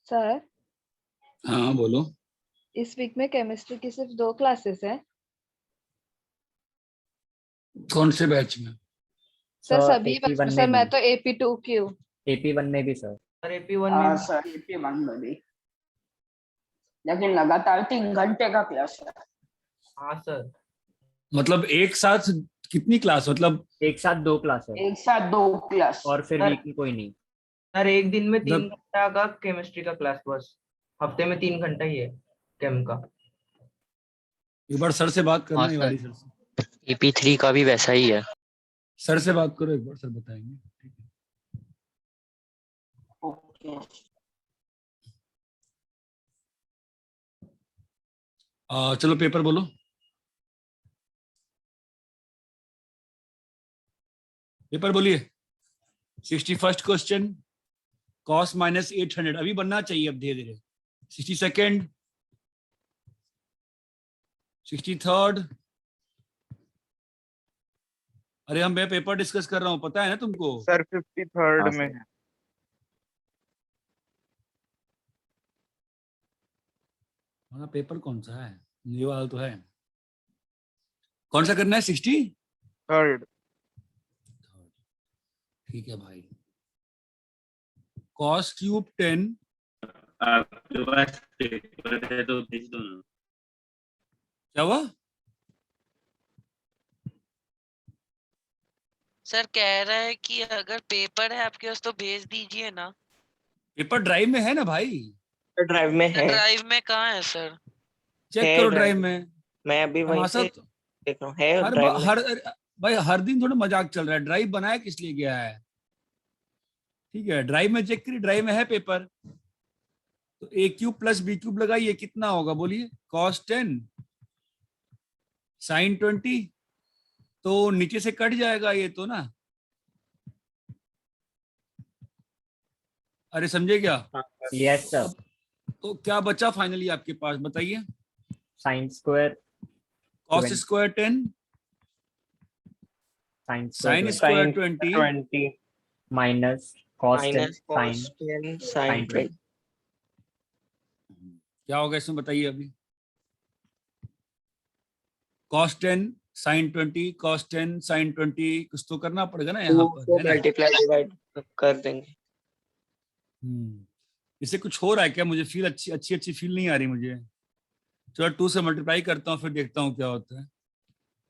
Sir, हाँ बोलो। इस वीक में केमिस्ट्री की सिर्फ 2 क्लासेस हैं। कौन से बैच में? सर सभी AP1 सर में मैं भी, तो AP2 की हूँ। AP1 में भी सर। सर AP1 में भी। सर AP1 में भी, लेकिन लगातार 3 घंटे का क्लास है। हाँ सर। मतलब एक साथ कितनी क्लास, मतलब एक साथ 2 क्लास है एक साथ 2 क्लास। और फिर सर- वीक में कोई नहीं। सर एक दिन में 3 मतलब घंटा का केमिस्ट्री का क्लास, बस हफ्ते में 3 घंटा ही है केम का। एक बार सर से बात करना, हाँ ये सर। वाली सर से। AP3 का भी वैसा ही है। सर से बात करो एक बार, सर बताएंगे। ठीक है। ओके। चलो पेपर बोलो। पेपर बोलिए। 61st क्वेश्चन, cos माइनस 800 अभी बनना चाहिए अब धीरे धीरे। 62nd, 63rd। अरे मैं पेपर डिस्कस कर रहा हूँ, पता है ना तुमको? सर 53rd में है। हमारा पेपर कौन सा है? ये वाला तो है। कौन सा करना है? 3rd। ठीक है भाई। cos cube 10। आपके पास पेपर है तो भेज दो ना। क्या हुआ? सर कह रहा है कि अगर पेपर है आपके पास तो भेज दीजिए ना। पेपर ड्राइव में है ना भाई? ड्राइव में है। ड्राइव में कहाँ है सर? चेक है करो ड्राइव ड्राइव में। मैं अभी वहीं हमारा से साथ देख रहा हूँ, है ड्राइव में। हर भाई हर दिन थोड़ा मजाक चल रहा है। ड्राइव बनाया किस लिए गया है? ठीक है, ड्राइव में चेक करिए, ड्राइव में है पेपर। तो a cube plus b cube लगाइए, कितना होगा बोलिए? cos 10 sin 20। तो नीचे से कट जाएगा ये तो ना। अरे समझे क्या? Yes sir. तो क्या बचा फाइनली आपके पास, बताइए? Sine square cos square 10 sine sin square square 20 minus cos 10 minus sine cos 10 sin sin 20। क्या होगा इसमें बताइए अभी? cos 10 sin 20 cos 10 sin 20 कुछ तो करना पड़ेगा ना यहाँ पर, है ना? मल्टीप्लाई डिवाइड कर देंगे। इससे कुछ हो रहा है क्या? मुझे फील अच्छी फील नहीं आ रही मुझे। चलो 2 से मल्टीप्लाई करता हूँ, फिर देखता हूँ क्या होता है।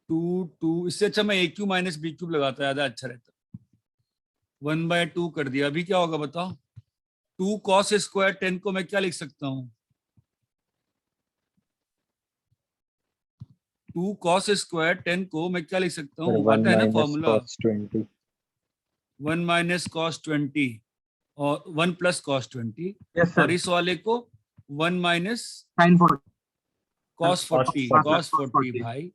2 इससे अच्छा मैं a cube minus b cube लगाता, ज्यादा अच्छा रहता। 1/2 कर दिया। अभी क्या होगा बताओ? 2 cos स्क्वायर 10 को मैं क्या लिख सकता हूँ? 2 cos स्क्वायर 10 को मैं क्या लिख सकता हूँ? आता है ना फॉर्मूला, 1 माइनस कॉस 20 और 1 प्लस कॉस 20। और इस वाले को 1 माइनस sin 40। कॉस 40 cos 40 भाई।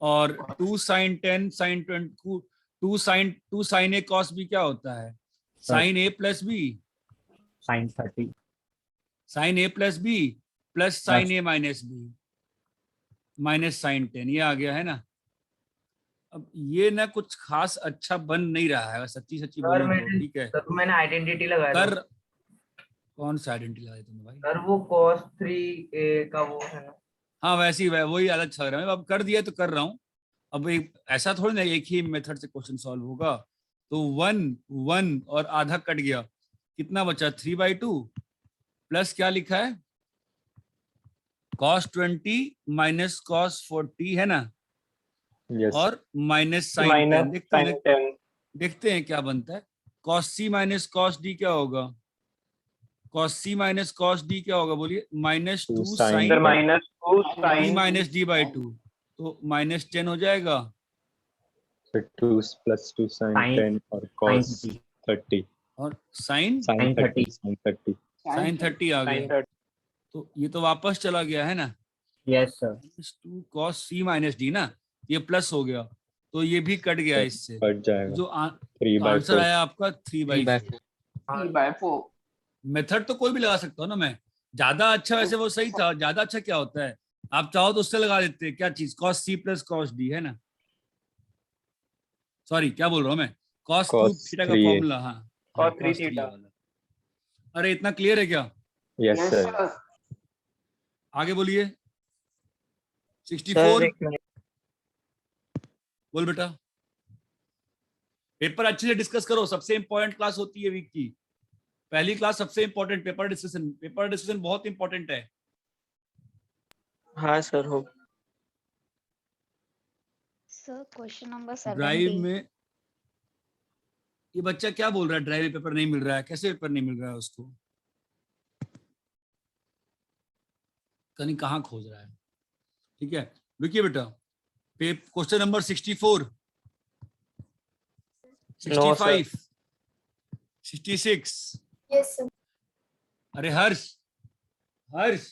और 2 साइन 10 साइन 20 2 साइन ए कॉस बी क्या होता है? साइन ए प्लस बी साइन 30 साइन ए प्लस बी प्लस साइन ए माइनस बी माइनस साइन 10। ये आ गया है ना? अब ये ना कुछ खास अच्छा बन नहीं रहा है, सच्ची बोलूं तो। ठीक है, सर मैंने आइडेंटिटी लगाया कर। था। कौन सा आइडेंटिटी लगाया तुमने भाई? सर वो cos 3a का वो है ना। हाँ वैसे ही वही अलग चल रहा है। अब कर दिया तो कर रहा हूँ। अब एक ऐसा थोड़ी ना एक ही मेथड से क्वेश्चन सॉल्व होगा। तो 1 और आधा कट गया, कितना बचा? 3/2 प्लस क्या लिखा है? cos 20 माइनस cos 40 है ना? और माइनस साइन 10। देखते हैं क्या बनता है। cos c minus cos d क्या होगा? cos c minus cos d क्या होगा बोलिए? -2 साइन d माइनस d/2। तो -10 हो जाएगा। 2 + 2 sin 10 और cos 30 और साइन sin 30 साइन 30 आ गया। तो ये तो वापस चला गया है ना? Yes sir. -2 cos c minus d ना, ये प्लस हो गया। तो ये भी कट गया इससे। कट जाएगा। जो तो आंसर आया आपका 3/4। 3/4। मेथड तो कोई भी लगा सकता हूँ ना मैं। ज्यादा अच्छा वैसे वो सही था। ज्यादा अच्छा क्या होता है, आप चाहो तो उससे लगा देते हैं। क्या चीज? cos c plus cos d है ना? सॉरी क्या बोल रहा हूँ मैं? cos क्यूब थीटा का फॉर्मूला। हाँ cos 3 cos 3 थीटा। वाला। अरे इतना क्लियर है क्या? Yes, Yes, sir. sir. आगे बोलिए। 64 बोल बेटा। पेपर अच्छे से डिस्कस करो, सबसे इंपॉर्टेंट क्लास होती है वीक की पहली क्लास, सबसे important paper discussion. Paper discussion बहुत इंपॉर्टेंट है। हाँ सर हो। Sir question number 70। ड्राइव में ये बच्चा क्या बोल रहा है, ड्राइव में पेपर नहीं मिल रहा है? कैसे पेपर नहीं मिल रहा है उसको? कहीं कहाँ खोज रहा है? ठीक है, रुकिए बेटा। Question number 64, 65, 66। Yes sir. अरे हर्ष, हर्ष,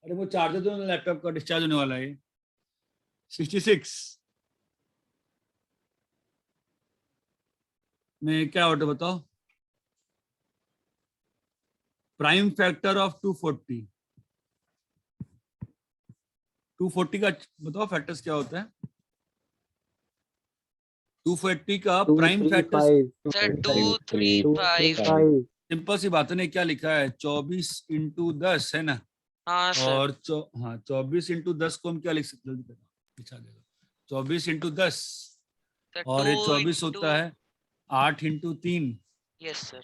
अरे वो चार्जर दो ना, लैपटॉप का डिस्चार्ज होने वाला है। 66 में क्या ऑर्डर बताओ? Prime factor of 240। 240 का बताओ फैक्टर्स क्या होता है? 240 का प्राइम फैक्टर सर 2, 3, 5। सिंपल सी बात है ना, क्या लिखा है? 24 × 10 है ना। हाँ सर। और 24 × 10 को हम क्या लिख सकते हैं? लिखा देगा 24 × 10 सर और ये 2 24 होता है 8 × 3 यस सर।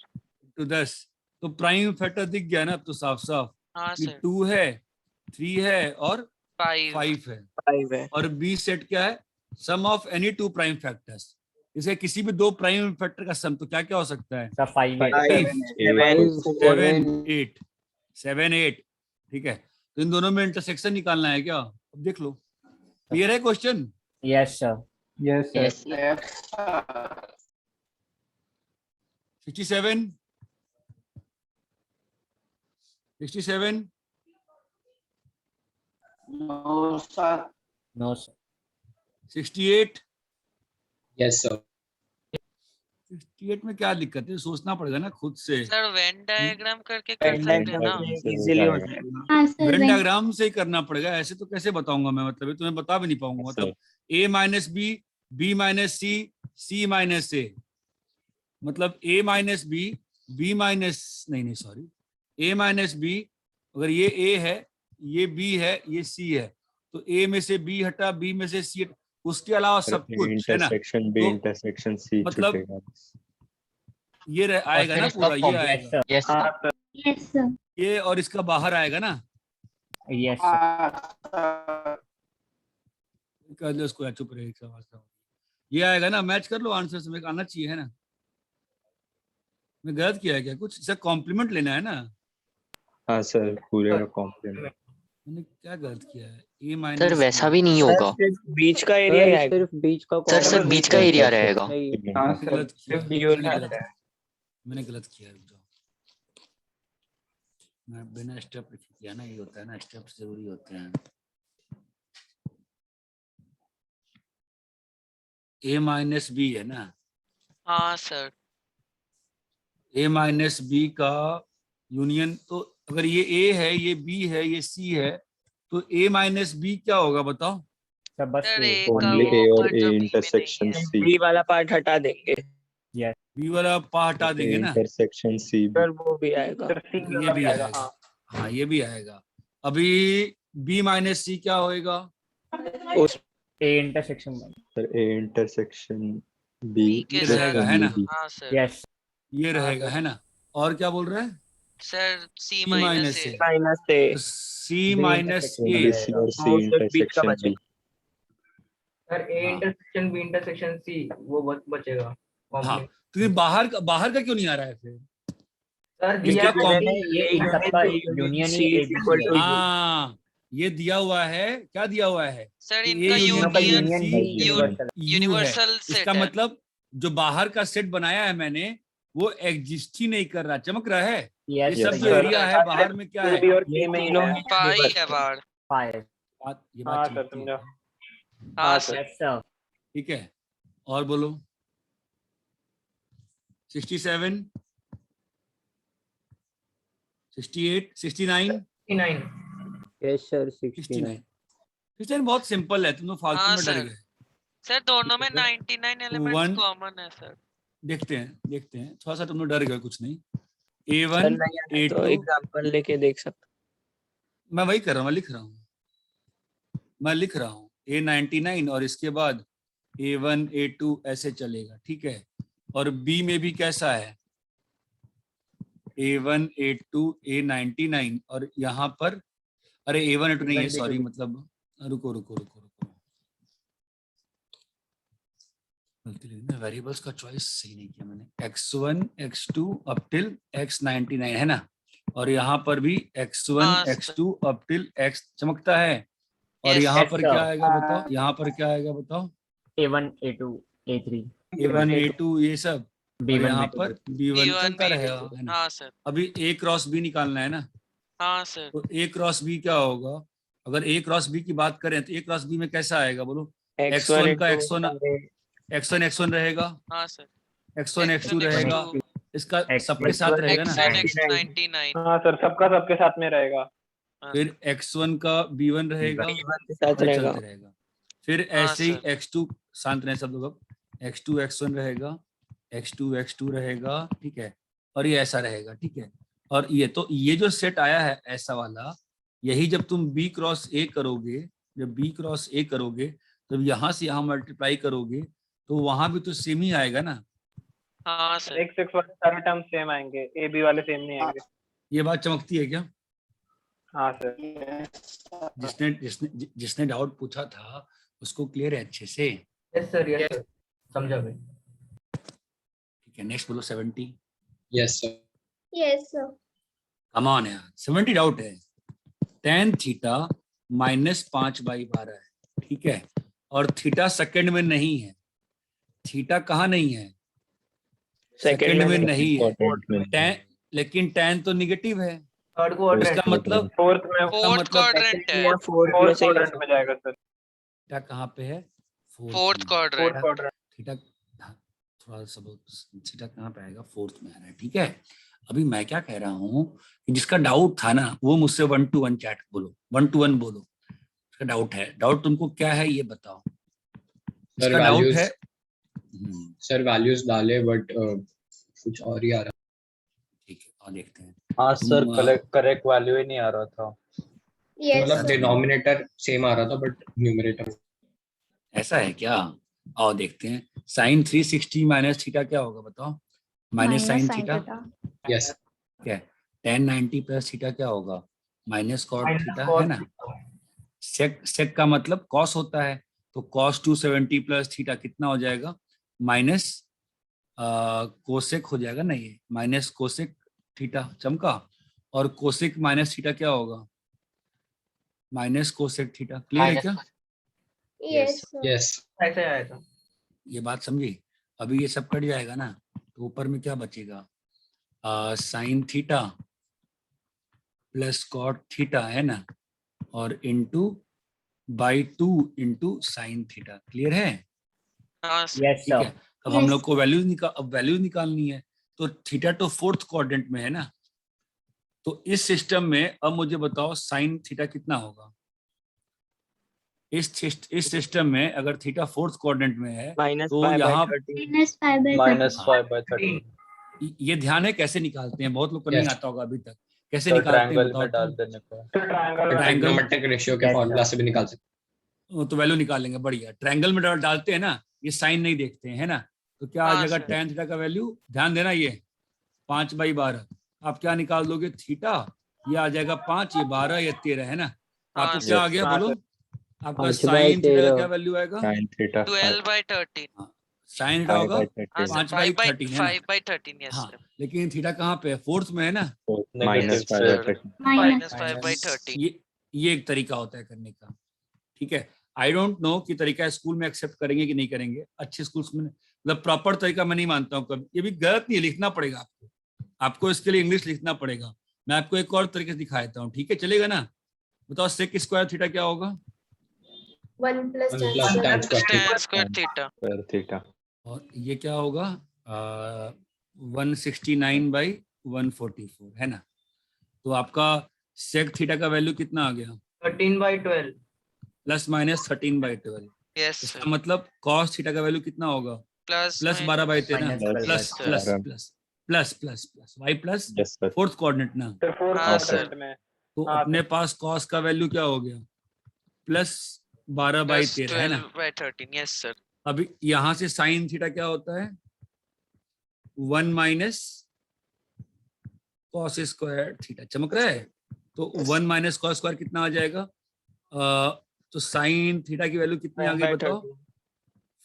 × 10। तो प्राइम फैक्टर दिख गया ना अब तो साफ साफ। हाँ ये सर। 2 है, 3 है और 5 5 है। 5 है। और बी सेट क्या है? सम ऑफ एनी 2 प्राइम फैक्टर्स। इसे किसी भी 2 प्राइम फैक्टर का सम, तो क्या क्या हो सकता है? 5, 8 7, 8। ठीक है, तो इन दोनों में इंटरसेक्शन निकालना है क्या? अब देख लो। क्लियर है question? Yes sir. Yes. Yes, sir. 67, 67, No, sir. No sir. 68। Yes, sir. 68 में क्या दिक्कत है? सोचना पड़ेगा ना खुद से। सर वेन डायग्राम करके कर वेन सकते हैं ना? इजीली हो जाएगा। हाँ सर। वेन डायग्राम से ही करना पड़ेगा, ऐसे तो कैसे बताऊंगा मैं? मतलब ये तुम्हें बता भी नहीं पाऊंगा। मतलब a minus B, b minus C, c minus A. मतलब a minus B, b minus नहीं सॉरी, a माइनस बी। अगर ये a है, ये b है, ये c है, तो a में से b हटा, b में से c हटा, उसके अलावा सब कुछ है ना। इंटरसेक्शन बी तो इंटरसेक्शन सी मतलब छूटेगा। ये आएगा ना पूरा, ये आएगा, Yes, sir. Yes sir. ये और इसका बाहर आएगा ना। Yes sir. Sir. कर लो इसको, चुप रहे एक आवाज का। ये आएगा ना, मैच कर लो आंसर से, आना चाहिए है ना। मैं गलत किया है क्या कुछ? इसका कॉम्प्लीमेंट लेना है ना। हाँ सर, पूरे का कॉम्प्लीमेंट। मैंने क्या गलत किया है? a माइनस सर वैसा भी नहीं होगा बीच का एरिया ही आएगा। सर। सर बीच का एरिया रहेगा। हाँ सर, गलत किया, सिर्फ ड्यूल आता है। मैंने गलत किया। रुक जाओ, मैं बिना स्टेप लिखे किया ना। ये होता है ना, स्टेप्स जरूरी होते हैं। a माइनस बी है ना। हाँ सर। a माइनस बी का यूनियन, तो अगर ये a है, ये b है, ये c है, तो a माइनस बी क्या होगा बताओ? सर बस सर A। A का ओनली वो ए और part ए जो B में इंटरसेक्शन नहीं है। सी। बी वाला पार्ट हटा देंगे। b वाला पार्ट हटा देंगे ना, इंटरसेक्शन सी। सर वो भी आएगा। ये भी आएगा। हाँ ये भी आएगा। अभी b माइनस सी क्या होएगा? उस A इंटरसेक्शन में। Sir A intersection B B के ये रहेगा है ना। हाँ सर। यस। ये रहेगा है ना। और क्या बोल रहे हैं? Sir C C minus minus A। A। Minus A. C minus intersection ए। सी और सी हाँ, उसके बीच का इंटरसेक्शन बी। सर ए हाँ। इंटरसेक्शन बी इंटरसेक्शन सी वो बचेगा। हाँ, Complement. तो ये बाहर का क्यों नहीं आ रहा है फिर? सर ये दिया क्या है ये इन सबका union he A B C है। हाँ, ये दिया हुआ है, क्या दिया हुआ है? सर A इनका यूनियन इनका यूनियन यूनियन ही यूनिवर्सल है। U है। यूनिवर्सल सेट इसका है। मतलब जो बाहर का सेट बनाया है मैंने, वो एग्जिस्ट ही नहीं कर रहा। चमक रहा है? यस ये सब सर। जो एरिया है बाहर में क्या है? और ये में ही पाई है बाहर। 5। ये बात ठीक है। हाँ सर। Yes sir. ठीक है, और बोलो। 67, 68, 69, 69 Yes, sir. 69। 69 बहुत सिंपल है, तुम लोग फालतू हाँ में डर सर। गए। सर दोनों में ठीक है। 99 एलिमेंट्स One- कॉमन है सर। देखते हैं थोड़ा सा तुम लोग डर गए, कुछ नहीं। A1 सर नहीं आया तो A2 एग्जांपल लेके देख सकते। मैं वही कर रहा हूँ, मैं लिख रहा हूँ A99 और इसके बाद A1 A2 ऐसे चलेगा, ठीक है। और B में भी कैसा है, A1 A2 A99 और यहाँ पर अरे A1 A2 नहीं है, सॉरी, मतलब रुको वेरिएबल्स का चॉइस सही नहीं किया मैंने। X1 X2 up till X99 है ना, और यहाँ पर भी X1 हाँ, X2 अप टिल X चमकता है। और Yes, यहाँ yes, पर sir. क्या आएगा बताओ, यहाँ पर क्या आएगा बताओ, A1 A2 A3 A1 A2 ये सब, और B1 यहाँ B2 पर B1 B1 चलता B2 रहेगा, है ना। हाँ सर, अभी A क्रॉस B निकालना है ना, हाँ सर, तो A क्रॉस B क्या होगा, अगर A क्रॉस B की बात करें तो A क्रॉस B में कैसा आएगा बोलो, X1 का X1 रहेगा, हाँ सर, X1 X2 X1 रहेगा, इसका सबके साथ रहेगा ना, X1 X99 हाँ सर, सबका सबके साथ में रहेगा। फिर X1 का B1 रहेगा, B1 के साथ ये रहेगा। चलते रहेगा। फिर हाँ, ऐसे ही सर। X2 शांत रहे सब लोग, अब X2 X1 रहेगा, X2 X2 रहेगा, ठीक है, और ये ऐसा रहेगा, ठीक है। और ये तो ये जो सेट आया है ऐसा वाला, यही जब तुम B क्रॉस A करोगे, जब B क्रॉस A करोगे तो यहाँ से यहाँ मल्टीप्लाई करोगे तो वहां भी तो सेम ही आएगा ना। हाँ सर, X वाले सारे टर्म सेम आएंगे, A B वाले सेम नहीं आएंगे। ये बात चमकती है क्या? हाँ सर। जिसने डाउट पूछा था उसको क्लियर है अच्छे से? यस सर, समझा भाई। ठीक है, नेक्स्ट बोलो 70। Yes sir. Yes, sir. Come on यार, 70 डाउट है। tan थीटा -5/12 है, ठीक है, और थीटा सेकंड में नहीं है। थीटा कहाँ नहीं है? सेकंड में नहीं है। tan, लेकिन tan तो निगेटिव है, थर्ड क्वाड्रेंट, इसका मतलब फोर्थ में, फोर्थ क्वाड्रेंट है, फोर्थ में फोर्थ से क्वाड्रेंट में जाएगा सर। थीटा कहाँ पे है? Fourth quadrant, fourth quadrant. Theta थोड़ा सा थीटा कहाँ पे आएगा? फोर्थ में आ रहा है, ठीक है। अभी मैं क्या कह रहा हूँ कि जिसका डाउट था ना वो मुझसे 1 to 1 चैट बोलो, 1 to 1 बोलो, इसका डाउट है। डाउट तुमको क्या है ये बताओ, इसका डाउट है। सर वैल्यूज डाले बट कुछ और ही आ रहा। ठीक है, और देखते हैं। हाँ सर, करेक्ट वैल्यू ही नहीं आ रहा था। Yes, मतलब sir. डिनोमिनेटर सेम आ रहा था बट न्यूमरेटर। ऐसा है क्या? आओ देखते हैं। sin 360 माइनस थीटा क्या होगा बताओ? Minus sine theta. यस। क्या है? tan 90 प्लस थीटा क्या होगा? माइनस कॉट थीटा, है ना। सेक का मतलब कॉस होता है, तो cos 270 प्लस थीटा कितना हो जाएगा? माइनस कोसेक हो जाएगा ना, ये माइनस कोसेक थीटा चमका। और कोसेक माइनस थीटा क्या होगा? Minus cosec theta. क्लियर है क्या? Yes, sir. यस। ऐसे आया था। ये बात समझी? अभी ये सब कट जाएगा ना, तो ऊपर में क्या बचेगा? Sine theta plus cot theta, है ना, और into by 2 into sine theta. Clear है? हाँ सर, Yes, ठीक sir. है। अब हम लोग को वैल्यू निकालनी है, तो थीटा तो फोर्थ क्वाड्रेंट में है ना, तो इस सिस्टम में अब मुझे बताओ साइन थीटा कितना होगा? इस सिस्टम में अगर थीटा फोर्थ क्वाड्रेंट में है तो यहाँ -5/13 ये ध्यान है कैसे निकालते हैं, बहुत लोग को नहीं Yes. आता होगा अभी तक। कैसे तो निकालते हैं ट्रायंगल बताओ में डाल तो? देने को। ट्रायंगल रेशियो के फॉर्मूला से भी निकाल सकते। तो वैल्यू निकालेंगे, बढ़िया। ट्रायंगल में डालते हैं ना, ये साइन नहीं देखते हैं, है ना, तो क्या आ हाँ, जाएगा? सर। tan थीटा का वैल्यू ध्यान देना, ये 5/12। आप क्या निकाल दोगे? थीटा, ये आ जाएगा 5, ये 12, ये 13, है ना। हाँ, आपको क्या आ गया हाँ, बोलो? आपका 5/13 साइन थीटा का क्या वैल्यू आएगा? sin theta 12/13। साइन थीटा होगा 5/13 5/13, है ना। 5/13, यस हाँ, सर, लेकिन थीटा कहाँ पे है? फोर्थ में है ना। -5/13 -5/13। ये एक तरीका होता है करने का, ठीक है। आई डोंट नो कि तरीका स्कूल में एक्सेप्ट करेंगे कि नहीं करेंगे। अच्छे स्कूल्स में मतलब प्रॉपर तरीका मैं नहीं मानता हूँ कभी। ये भी गलत नहीं है, लिखना पड़ेगा आपको इसके लिए इंग्लिश लिखना पड़ेगा। मैं आपको एक और तरीके से दिखा देता हूँ, ठीक है, चलेगा ना? बताओ सेक स्क्वायर थीटा क्या होगा? 1 plus One tan plus square. tan tan square theta। Theta और ये क्या होगा? 169/144, है ना। तो आपका सेक थीटा का वैल्यू कितना आ गया? 13/12। ±13/12। यस इसका सर, मतलब कॉस थीटा का वैल्यू कितना होगा? Plus +12/13 -12/13। Plus plus plus plus y plus Yes, sir. Fourth coordinate ना, सर फोर्थ हाँ, क्वाड्रेंट में तो हाँ, अपने पास cos का वैल्यू क्या हो गया, प्लस 12/13 है ना। 12/13, यस सर। अभी यहाँ से साइन थीटा क्या होता है, 1 माइनस कॉस स्क्वायर थीटा, चमक रहा है। तो 1 माइनस कॉस स्क्वायर कितना आ जाएगा, तो साइन थीटा की वैल्यू कितनी आ गई बताओ,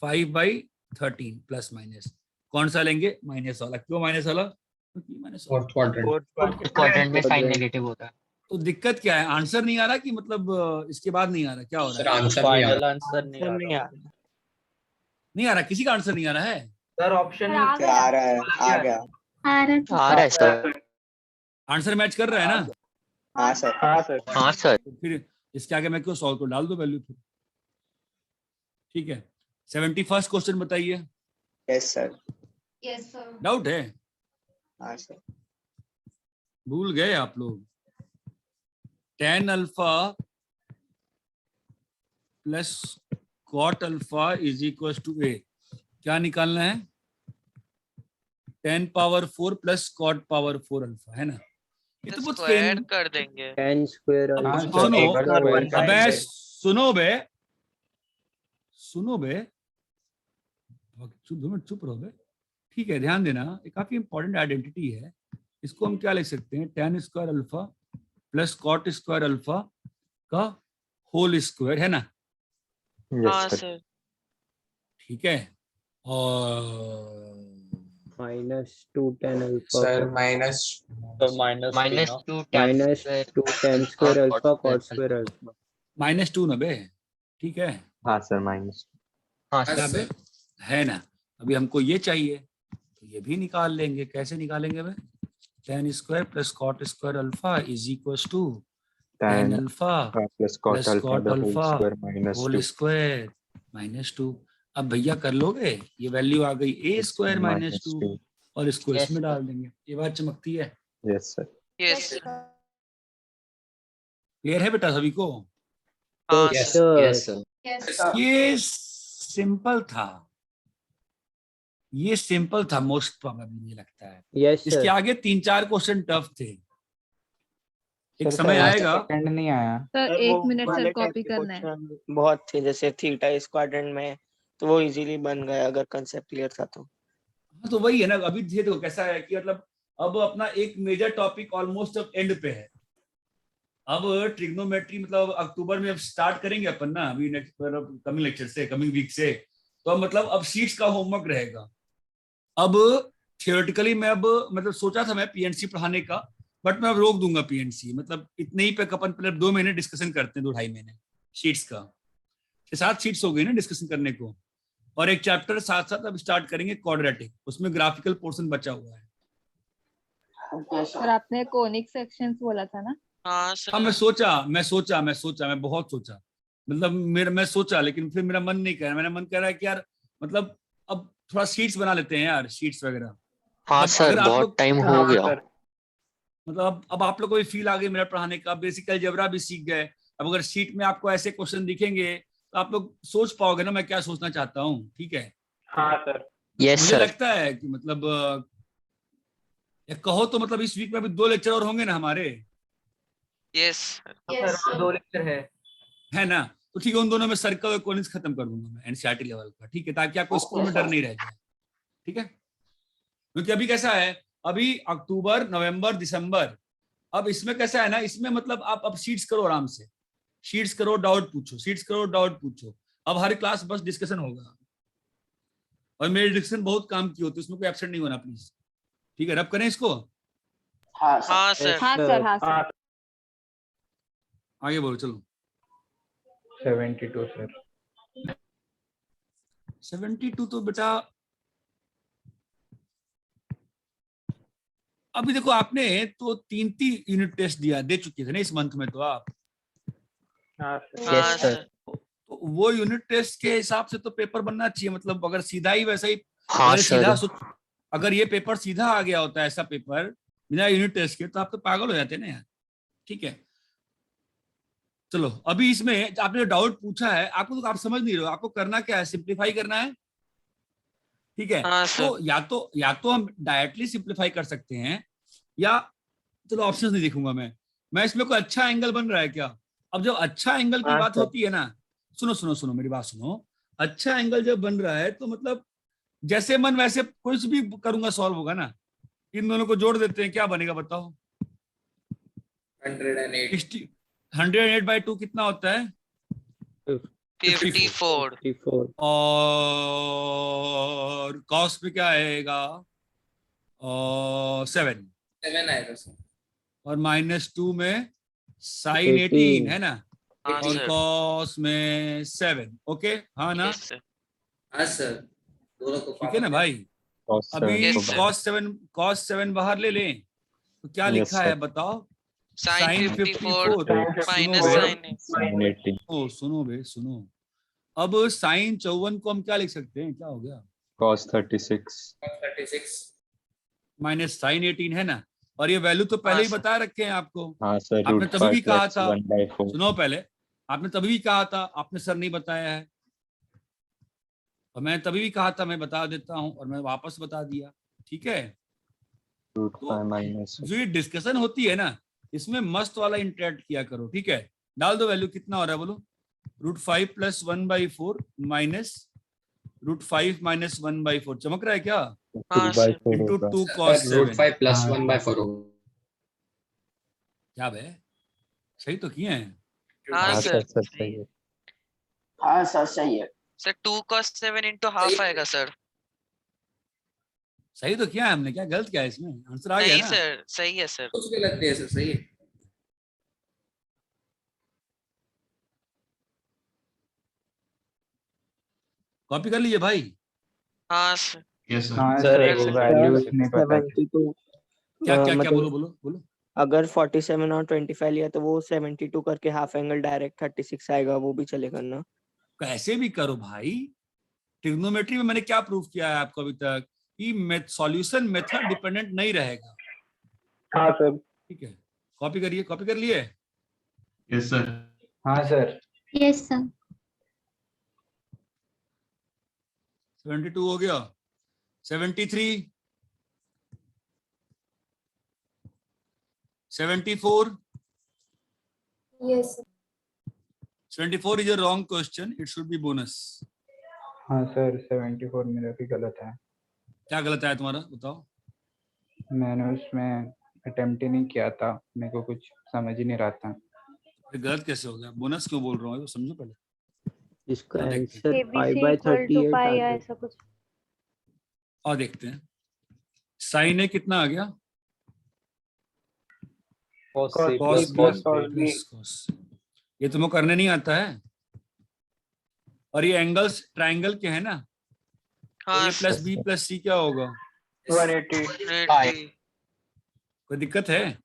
5/13 प्लस माइनस कौन सा लेंगे, माइनस वाला। क्यों माइनस वाला, क्योंकि माइनस वाला। फोर्थ क्वाड्रेंट क्वाड्रेंट में साइन नेगेटिव होता है। तो दिक्कत क्या है, आंसर नहीं आ रहा कि मतलब इसके बाद नहीं आ रहा, क्या हो सर रहा है, आंसर नहीं आ फाइनल रहा। आंसर नहीं आ रहा। नहीं आ रहा, किसी का आंसर नहीं आ रहा है। सर ऑप्शन आ रहा है, आ गया। आ रहा आ रहा है सर। आंसर मैच कर रहा है ना। हाँ सर। हाँ सर हाँ सर। तो फिर इसके आगे मैं क्यों सॉल्व को डाल दो वैल्यू फिर, ठीक है। 71st क्वेश्चन बताइए, yes sir. Yes sir. Doubt है, हाँ सर। भूल गए आप लोग। tan alpha plus cot alpha is equal to a, क्या निकालना है, tan power 4 plus cot power 4 alpha, है ना। ये तो बहुत स्क्वायर कर देंगे। 10 स्क्वायर सुनो, अबे सुनो बे, सुनो बे, चुप रहो बे, ठीक है। ध्यान देना, ये काफी इंपॉर्टेंट आइडेंटिटी है। इसको हम क्या लिख सकते हैं, tan square alpha plus cot square alpha का होल स्क्वायर, है ना। हाँ Yes, sir. सर। ठीक है, और -2 tan alpha sir minus -2 -2 tan square alpha cot square alpha -2 ना बे, ठीक है। हाँ सर, माइनस। हाँ है ना बे, है ना। अभी हमको ये चाहिए, तो ये भी निकाल लेंगे। कैसे निकालेंगे बे, tan square plus cot square alpha is equal to tan alpha plus cot plus alpha cot alpha whole -2. Square -2। अब भैया कर लोगे, ये वैल्यू आ गई a स्क्वायर -2 और इसको इसमें डाल देंगे। ये बात चमकती है, यस सर। यस क्लियर है बेटा सभी को। हाँ yes sir. Yes sir. Yes ये सिंपल था, ये सिंपल था मोस्ट प्रोबेबली, मुझे लगता है। यस इसके सर। आगे 3-4 क्वेश्चन टफ थे, एक समय आएगा। नहीं आया सर 1 मिनट सर, कॉपी करना है। बहुत थे, जैसे थीटा इस क्वाड्रेंट में तो वो इजीली बन गया अगर कंसेप्ट क्लियर था तो। हाँ, तो वही है ना। अभी ये देखो कैसा है कि मतलब अब अपना एक मेजर टॉपिक ऑलमोस्ट अब एंड पे है। अब ट्रिग्नोमेट्री मतलब अक्टूबर में अब स्टार्ट करेंगे अपन ना, अभी नेक्स्ट कमिंग लेक्चर से, कमिंग वीक से। तो अब मतलब अब शीट्स का होमवर्क रहेगा। अब थियोरेटिकली मैं अब मतलब सोचा था मैं पीएनसी पढ़ाने का, बट मैं अब रोक दूंगा पीएनसी। मतलब इतने ही पे अपन पहले 2 महीने डिस्कशन करते हैं, 2-2.5 महीने शीट्स का। 6-7 शीट्स हो गई ना डिस्कशन करने को, और एक चैप्टर साथ साथ अब स्टार्ट करेंगे क्वाड्रेटिक, उसमें ग्राफिकल पोर्शन बचा हुआ है। सर आपने कोनिक सेक्शंस बोला था ना। हाँ सर। हाँ, मैं बहुत सोचा, मतलब मैं सोचा, लेकिन फिर मेरा मन नहीं कर रहा। मेरा मन कह रहा है कि यार मतलब अब थोड़ा शीट्स बना लेते हैं यार, शीट्स वगैरह। हाँ मतलब सर, अगर आप बहुत लोग- टाइम हो हाँ गया। सर। मतलब अब आप लोग को भी फील आ गई मेरा पढ़ाने का, बेसिक अलजेब्रा भी सीख गए। अब अगर शीट में आपको ऐसे क्वेश्चन दिखेंगे तो आप लोग सोच पाओगे ना मैं क्या सोचना चाहता हूँ, ठीक है। हाँ सर। यस मुझे सर। लगता है कि मतलब या कहो तो मतलब इस वीक में अभी 2 लेक्चर और होंगे ना हमारे, यस यस सर 2 लेक्चर है ना। तो ठीक है, उन दोनों में सर्कल और कॉनिक्स खत्म कर दूंगा मैं एनसीईआरटी लेवल का, ठीक है, ताकि आपको स्कूल में डर नहीं रह जाए, ठीक है। क्योंकि अभी कैसा है, अभी अक्टूबर, नवंबर, दिसंबर, अब इसमें कैसा है ना, इसमें मतलब आप अब शीट्स करो आराम से, शीट्स करो, डाउट पूछो, शीट्स करो, डाउट पूछो। अब हर क्लास बस डिस्कशन होगा, और मेरी डिस्कशन बहुत काम की होती है, उसमें कोई एब्सेंट नहीं होना प्लीज, ठीक है। रब करें इसको। हाँ सर। हाँ सर। हाँ सर, हाँ सर। हाँ आगे बोलो, चलो। 72 सर। 72 तो बेटा अभी देखो, आपने तो 3 यूनिट टेस्ट दे चुके थे ना इस मंथ में, तो आप हाँ सर। हाँ यस सर। सर। तो वो यूनिट टेस्ट के हिसाब से तो पेपर बनना चाहिए। मतलब अगर सीधा ही वैसा ही, हाँ अगर सीधा सर। अगर ये पेपर सीधा आ गया होता है, ऐसा पेपर बिना यूनिट टेस्ट के, तो आप तो पागल हो जाते ना यार, ठीक है। चलो, अभी इसमें आपने डाउट पूछा है, आपको तो आप समझ नहीं रहे हो, आपको करना क्या है, सिंप्लीफाई करना है। ठीक है। हाँ तो या तो हम डायरेक्टली सिंप्लीफाई कर सकते हैं, या चलो ऑप्शंस नहीं देखूंगा मैं इसमें कोई अच्छा एंगल बन रहा है क्या? अब जब अच्छा एंगल की हाँ, बात सर। होती है ना, सुनो मेरी बात सुनो, अच्छा एंगल जब बन रहा है तो मतलब जैसे मन वैसे कुछ भी करूंगा सॉल्व होगा ना। इन दोनों को जोड़ देते हैं, क्या बनेगा बताओ? 108 108/2 कितना होता है? 54 54 और कॉस में क्या आएगा? 7 7 आएगा सर। और -2 में sin 18 है ना, हाँ और सर कॉस में 7। ओके, हाँ ना? यस सर हाँ सर, दोनों को ठीक है ना भाई? cos अभी 7 Yes, को sir. cos 7 बाहर ले लें तो क्या Yes, लिखा sir. है बताओ? sin sin 54 54 minus sin sin 18 सुनो। अब sin 54 को हम क्या लिख सकते हैं? क्या हो गया? cos 36 माइनस sin 18 है ना, और ये वैल्यू तो पहले ही sir. बता रखे हैं आपको। हाँ सर, आपने रूट तभी भी 5 कहा प्लस था, 1/4 सुनो पहले, आपने तभी भी कहा था, आपने सर नहीं बताया है, और मैं तभी भी कहा था मैं बता देता हूं, और मैं वापस बता दिया। ठीक है, रूट तो 5 माइनस जो ये डिस्कशन होती है ना, इसमें मस्त वाला इंटरेक्ट किया करो। ठीक है, डाल दो वैल्यू, कितना हो रहा है बोलो? √5 + 1/4 माइनस √5 - 1/4 चमक रहा है क्या? हाँ 2/4 इंटू होगा 2 cos 7। √5 + 1/4 होगा। क्या बे, सही तो किए हैं? हाँ हाँ सर सर सही है। हाँ सर सही है। सर 2 cos 7 into half आएगा सर। सही तो किया है हमने, क्या गलत क्या है इसमें? आंसर आ गया नहीं ना? सर सही है सर। कुछ गलत नहीं है सर, सही है। कॉपी कर लीजिए भाई। हाँ सर यस हाँ सर सर, एक वो सर वैल्यूज नहीं पता थी। 72 क्या क्या क्या मतलब बोलो। अगर 47 और 25 लिया तो वो 72 करके हाफ एंगल डायरेक्ट 36 आएगा, वो भी चलेगा ना? कैसे भी करो भाई, ट्रिग्नोमेट्री में मैंने क्या प्रूफ किया है आपको अभी तक कि सॉल्यूशन मेथड डिपेंडेंट नहीं रहेगा। हाँ सर। ठीक है, कॉपी करिए, कॉपी कर लिए? Yes sir. हाँ सर। Yes sir. 72 हो गया, 73, 74, yes 74 is a wrong question, it should be bonus। हाँ सर, 74 मेरा भी गलत है। क्या गलत है तुम्हारा बताओ? मैंने उसमें अटेम्प्ट ही नहीं किया था, मेरे को कुछ समझ ही नहीं रहा था। ये गलत कैसे हो गया? बोनस क्यों बोल रहा हूँ, समझो पहले। इसका हाँ, देखते हैं। आंसर 5/38 आ गया। ऐसा कुछ। और देखते हैं साइन ए कितना आ गया? cos cos A B plus cos B। plus cos। ये तुमको करने नहीं आता है, और ये एंगल्स ट्रायंगल के हैं ना, तो हाँ A + B + C क्या होगा? 180। 180 कोई दिक्कत है?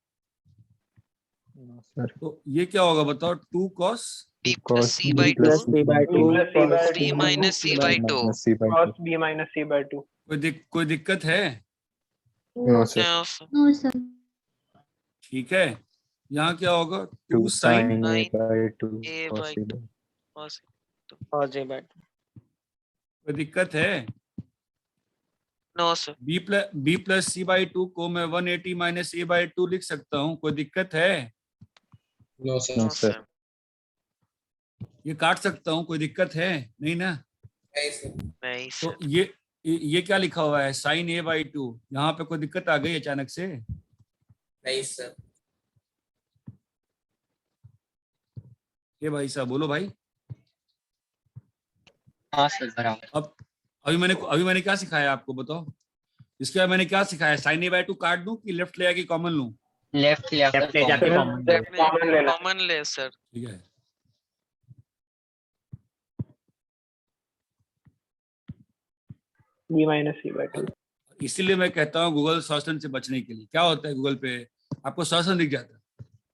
सर तो ये क्या होगा बताओ? 2 cos B cos + C B by plus 2 C by 2 plus C by B 2 minus C by 2। minus C by cos 2 B minus C by 2। कोई दिक्कत है? No sir No, sir. No sir. ठीक है, यहाँ क्या होगा? 2 2 sin sin A by 2 A cos by C 2 by cos और जे bat. कोई दिक्कत है? No sir। B + C by 2 को मैं 180 - A by 2 लिख सकता हूँ, कोई दिक्कत है? No sir. No sir. sir। ये काट सकता हूँ, कोई दिक्कत है? नहीं ना? नहीं सर। नहीं तो सर। ये क्या लिखा हुआ है? sin A by 2, यहाँ पे कोई दिक्कत आ गई अचानक से? नहीं सर। ये भाई साहब बोलो भाई। हाँ सर बराबर। अब अभी मैंने क्या सिखाया आपको बताओ? इसके बाद मैंने क्या सिखाया? sin A by 2 काट दूं कि लेफ्ट ले आके कॉमन लूं? लेफ्ट ले जाके कॉमन। कॉमन लेना। कॉमन ले सर। ठीक है, B minus C by 2। इसीलिए मैं कहता हूँ गूगल सॉल्यूशन से बचने के लिए। क्या होता है गूगल पे आपको सॉल्यूशन दिख जाता है,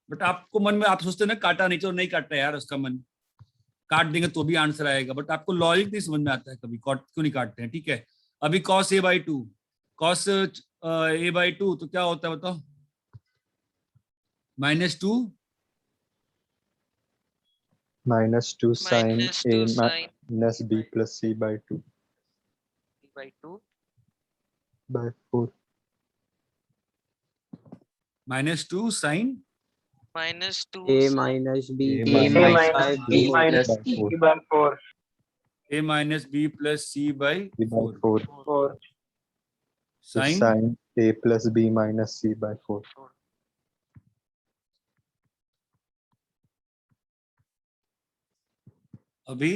बट आपको मन में आप सोचते हैं ना काटा नहीं, तो नहीं काटता यार, उसका मन काट देंगे तो भी आंसर आएगा, बट आपको लॉजिक नहीं समझ में आता है कभी क्यों नहीं काटते हैं। ठीक है, अभी cos A by 2 cos A by 2 तो क्या होता है बताओ? -2 -2 sin -2 A sin minus B plus C by 2 by 2 by 4. -2 sin minus 2 A sin minus B A plus minus C by B B 4. minus by C 4. by 4. a minus b plus c by B by 4 4. 4. So sin sin A plus B minus C by 4. अभी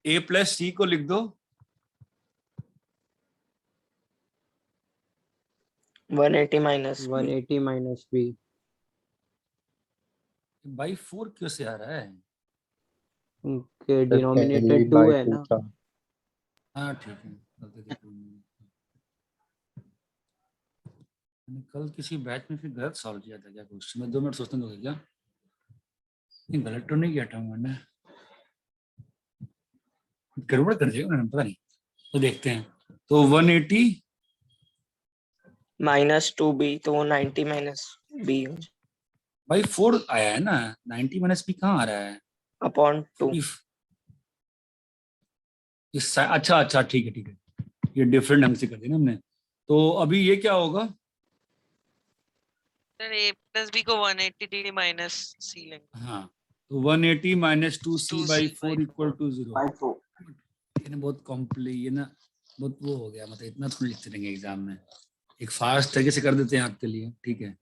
a plus c को लिख दो 180 minus 180 minus B by 4 क्यों से आ रहा है? के denominator पहली 2 by है 2 ना। था। हाँ ठीक है, गलती से कोई नहीं। मैंने कल किसी बैच में फिर गलत सॉल्व किया था क्या क्वेश्चन? मैं 2 मिनट सोचने दोगे क्या? नहीं, गलत तो नहीं किया था मैंने, गड़बड़ कर दिया मैंने, पता नहीं, तो देखते हैं। तो 180 minus 2B तो वो 90 minus B बाई 4 आया है ना, 90 माइनस बी कहाँ आ रहा है? upon 2। अच्छा अच्छा ठीक है ठीक है, ये डिफरेंट ढंग से कर दिया ना हमने। तो अभी ये क्या होगा? सर a plus b को 180 डिग्री minus c लेंगे। हाँ, तो 180 minus 2c by 4 equal to 0। by 4. ये बहुत कॉम्प्लेक्स, ये ना बहुत वो हो गया, मतलब इतना थोड़ी लिखते रहेंगे एग्जाम में, एक फास्ट तरीके से कर देते हैं आपके लिए, ठीक है?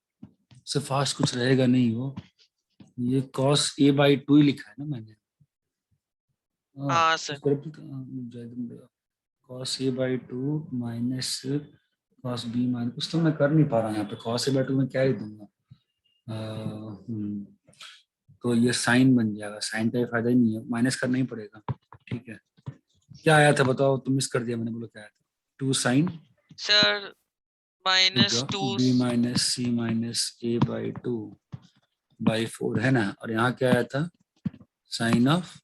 उससे फास्ट कुछ रहेगा नहीं वो। ये cos a by 2 ही लिखा है ना मैंने। हाँ sir. cos a by 2 minus cos b minus, कुछ तो मैं कर नहीं पा रहा हूँ यहाँ पे। cos a by 2 में क्या ही दूंगा, तो ये साइन बन जाएगा, साइन का फायदा ही नहीं है, माइनस करना ही पड़ेगा, ठीक है? क्या आया था बताओ, तुम मिस कर दिया मैंने, बोलो क्या आया था? 2 sine sir -2 b minus c minus a by 2 by 4 है ना, और यहाँ क्या आया था? Sine of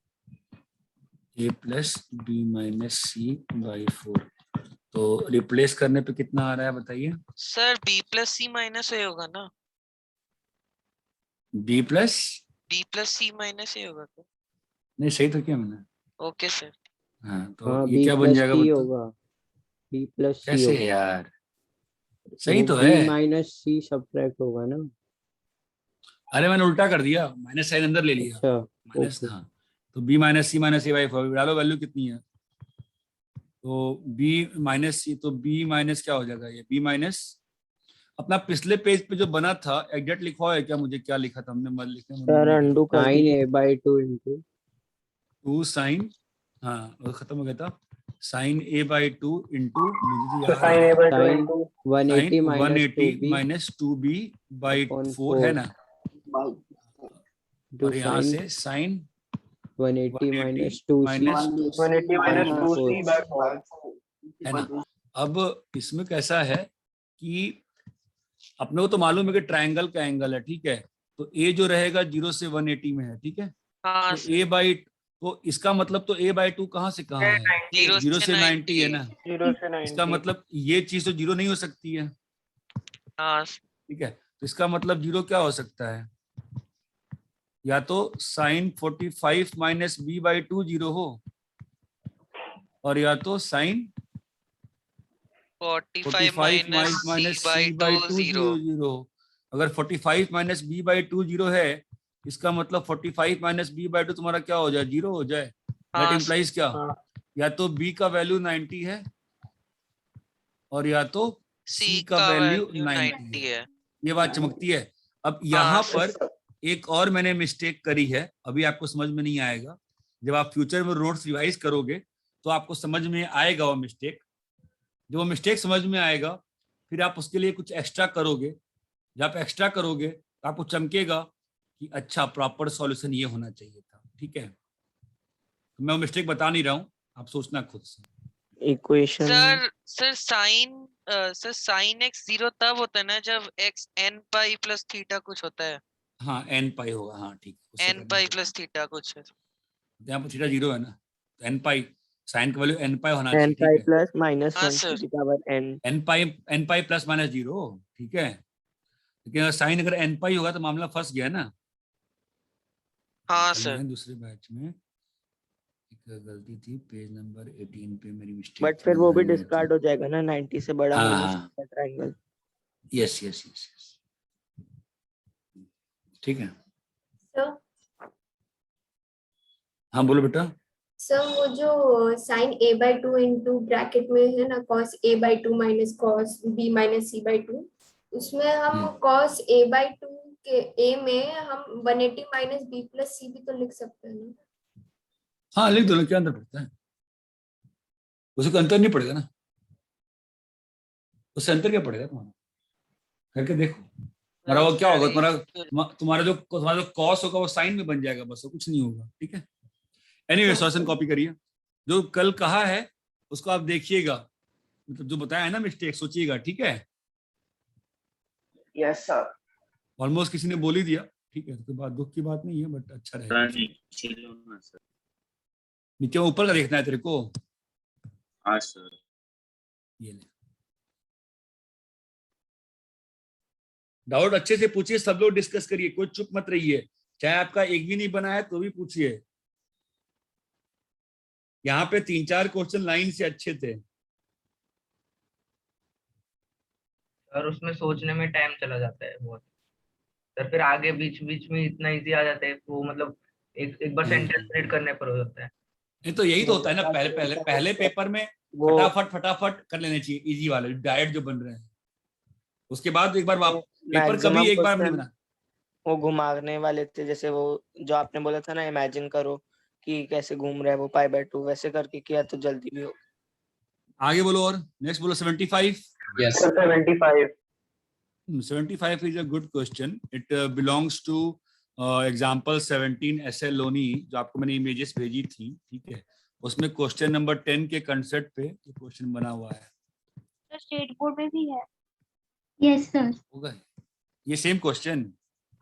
a plus b minus c by 4। तो रिप्लेस करने पे कितना आ रहा है बताइए? Sir b plus c minus a होगा ना। b plus c minus a होगा तो। नहीं, सही तो किया मैंने। Okay sir. हाँ, तो ये क्या बन जाएगा बताओ? होगा B plus C कैसे होगा। यार, सही तो B है। minus C सब्ट्रैक्ट होगा ना। अरे मैंने उल्टा कर दिया, माइनस साइन अंदर ले लिया। अच्छा माइनस, हाँ, तो b minus C minus A by 4 डालो, वैल्यू कितनी है? तो b माइनस सी, तो b माइनस क्या हो जाएगा? ये b माइनस अपना पिछले पेज पे जो बना था एग्जैक्ट लिखवा है क्या? मुझे क्या लिखा था हमने, मत लिखने सर अंडू कर sin a by 2 into 2 sine, हाँ वो खत्म हो गया था, साइन a बाई 2 इंटू, मुझे तो Sin A by 2 sin into 180 minus 2B minus 2b by upon 4 है ना, By और यहाँ से sign 180 minus 2C minus 180 minus 2C by 4. है ना। अब इसमें कैसा है कि अपने को तो मालूम है कि ट्रायंगल का एंगल है, ठीक है? तो a जो रहेगा 0 से 180 में है, ठीक है? हाँ तो a बाई, तो इसका मतलब तो a बाई 2 कहाँ से कहाँ है? 0 से 90 है ना। 0 से 90. इसका मतलब ये चीज तो 0 नहीं हो सकती है, हाँ ठीक है? तो इसका मतलब 0 क्या हो सकता है? या तो साइन 45 माइनस b बाई 2 0 हो, और या तो साइन 45 minus c by 2 0। 0। अगर 45 माइनस b बाई 2 0 है, इसका मतलब 45 माइनस b बाई 2 तुम्हारा क्या हो जाए? 0 हो जाए। दैट हाँ इम्प्लाइज क्या? हाँ. या तो b का वैल्यू 90 है, और या तो c c का का वैल्यू वैल्यू 90 है। है। ये बात चमकती है। अब यहाँ हाँ, पर एक और मैंने मिस्टेक करी है, अभी आपको समझ में नहीं आएगा, जब आप फ्यूचर में नोट्स रिवाइज करोगे तो आपको समझ में आएगा वो मिस्टेक। जब वो मिस्टेक समझ में आएगा, फिर आप उसके लिए कुछ एक्स्ट्रा करोगे। जब आप एक्स्ट्रा करोगे तो आपको चमकेगा कि अच्छा प्रॉपर सॉल्यूशन ये होना चाहिए था, ठीक है? तो मैं वो मिस्टेक बता नहीं रहा हूँ, आप सोचना खुद से। इक्वेशन सर साइन x 0 तब होता है ना जब x n pi plus theta कुछ होता है। हाँ n पाई होगा, हाँ ठीक है, n पाई प्लस थीटा कुछ है। यहाँ पर थीटा 0 है ना, तो n पाई, साइन का वैल्यू n पाई होना n चाहिए, pi ठीक है? plus minus हाँ 1 sir. to the power n n pi plus minus 0, ठीक है? लेकिन अगर साइन अगर n पाई होगा तो मामला फंस गया ना। हाँ कल सर। में दूसरे बैच में एक गलती थी, पेज नंबर 18 पे मेरी मिस्टेक बट फिर वो भी डिस्कार्ड हो जाएगा ना, 90 से बड़ा होना चाहिए triangle. Yes yes yes yes, ठीक है। सर हाँ बोलो बेटा। सर वो जो साइन a/2 इंटू ब्रैकेट में है ना, cos a/2 minus cos b minus c/2, उसमें हम cos a/2 के a में हम 180 माइनस b प्लस c भी तो लिख सकते हैं ना। हाँ लिख दो ना, क्या अंतर पड़ता है, उसको अंतर नहीं पड़ेगा ना, उससे अंतर क्या पड़ेगा तुम्हारा, करके देखो। तुम्हारा वो क्या होगा, तुम्हारा जो कॉस होगा वो साइन में बन जाएगा, बस कुछ नहीं होगा, ठीक है। एनीवे सॉल्यूशन कॉपी करिए, जो कल कहा है उसको आप देखिएगा, मतलब जो बताया है ना मिस्टेक, सोचिएगा, ठीक है। Yes sir. ऑलमोस्ट किसी ने बोल ही दिया, ठीक है, उसके बाद दुख की बात नहीं है, बट अच्छा रहेगा। नीचे ऊपर का देखना है तेरे को। हाँ सर। ये ले, डाउट अच्छे से पूछिए, सब लोग डिस्कस करिए, कोई चुप मत रहिए, चाहे आपका एक भी नहीं बना है तो भी पूछिए। यहाँ पे 3-4 क्वेश्चन लाइन से अच्छे थे। और उसमें सोचने में टाइम चला जाता है बहुत, तो फिर आगे बीच बीच में इतना इजी आ जाता है वो, मतलब एक बार सेंटेंस रीड करने पर हो जाता है। नहीं तो यही तो होता है ना, पहले पेपर में फटाफट कर लेने चाहिए इजी वाले डायरेक्ट जो बन रहे हैं, उसके बाद एक बार पेपर कभी एक बार नहीं बना। वो घुमाने वाले थे, जैसे वो जो आपने बोला था ना, इमेजिन करो कि कैसे घूम रहा है वो π/2, वैसे करके किया तो जल्दी भी हो। आगे बोलो, और नेक्स्ट बोलो। 75। Yes. 75. 75 is a good question. It belongs to example 17 SL Loney, जो आपको मैंने इमेजेस भेजी थी, ठीक है, उसमें क्वेश्चन नंबर 10 के कंसेप्ट पे क्वेश्चन बना हुआ है। सर स्टेट बोर्ड में भी है। Yes sir. होगा ये सेम क्वेश्चन?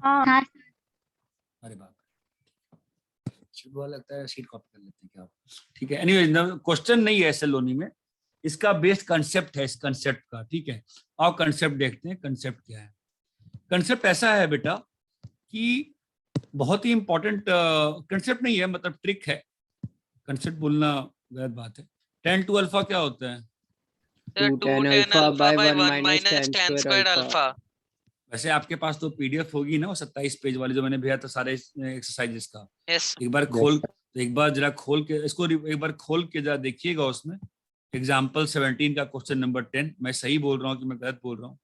हाँ। अरे बाप रे, शीट वाला लगता है, शीट कॉपी कर लेते हैं क्या, ठीक है। एनीवे क्वेश्चन नहीं है एसएल लोनी में, इसका बेस्ड कंसेप्ट है इस कंसेप्ट का, ठीक है। आओ कंसेप्ट देखते हैं, कंसेप्ट क्या है। कंसेप्ट ऐसा है बेटा कि बहुत ही इंपॉर्टेंट कंसेप्ट नहीं है, मतलब ट्रिक है, कंसेप्ट बोलना गलत बात है। 10 to अल्फा क्या होता है? 2 tan alpha by 1 minus tan squared alpha। वैसे आपके पास तो पीडीएफ होगी ना, वो 27 पेज वाली जो मैंने भेजा था सारे एक्सरसाइजेस का। yes। एक बार खोल, तो एक बार जरा खोल के इसको एक बार खोल के जरा देखिएगा, उसमें एग्जाम्पल 17 का क्वेश्चन नंबर 10। मैं सही बोल रहा हूँ कि मैं गलत बोल रहा हूँ?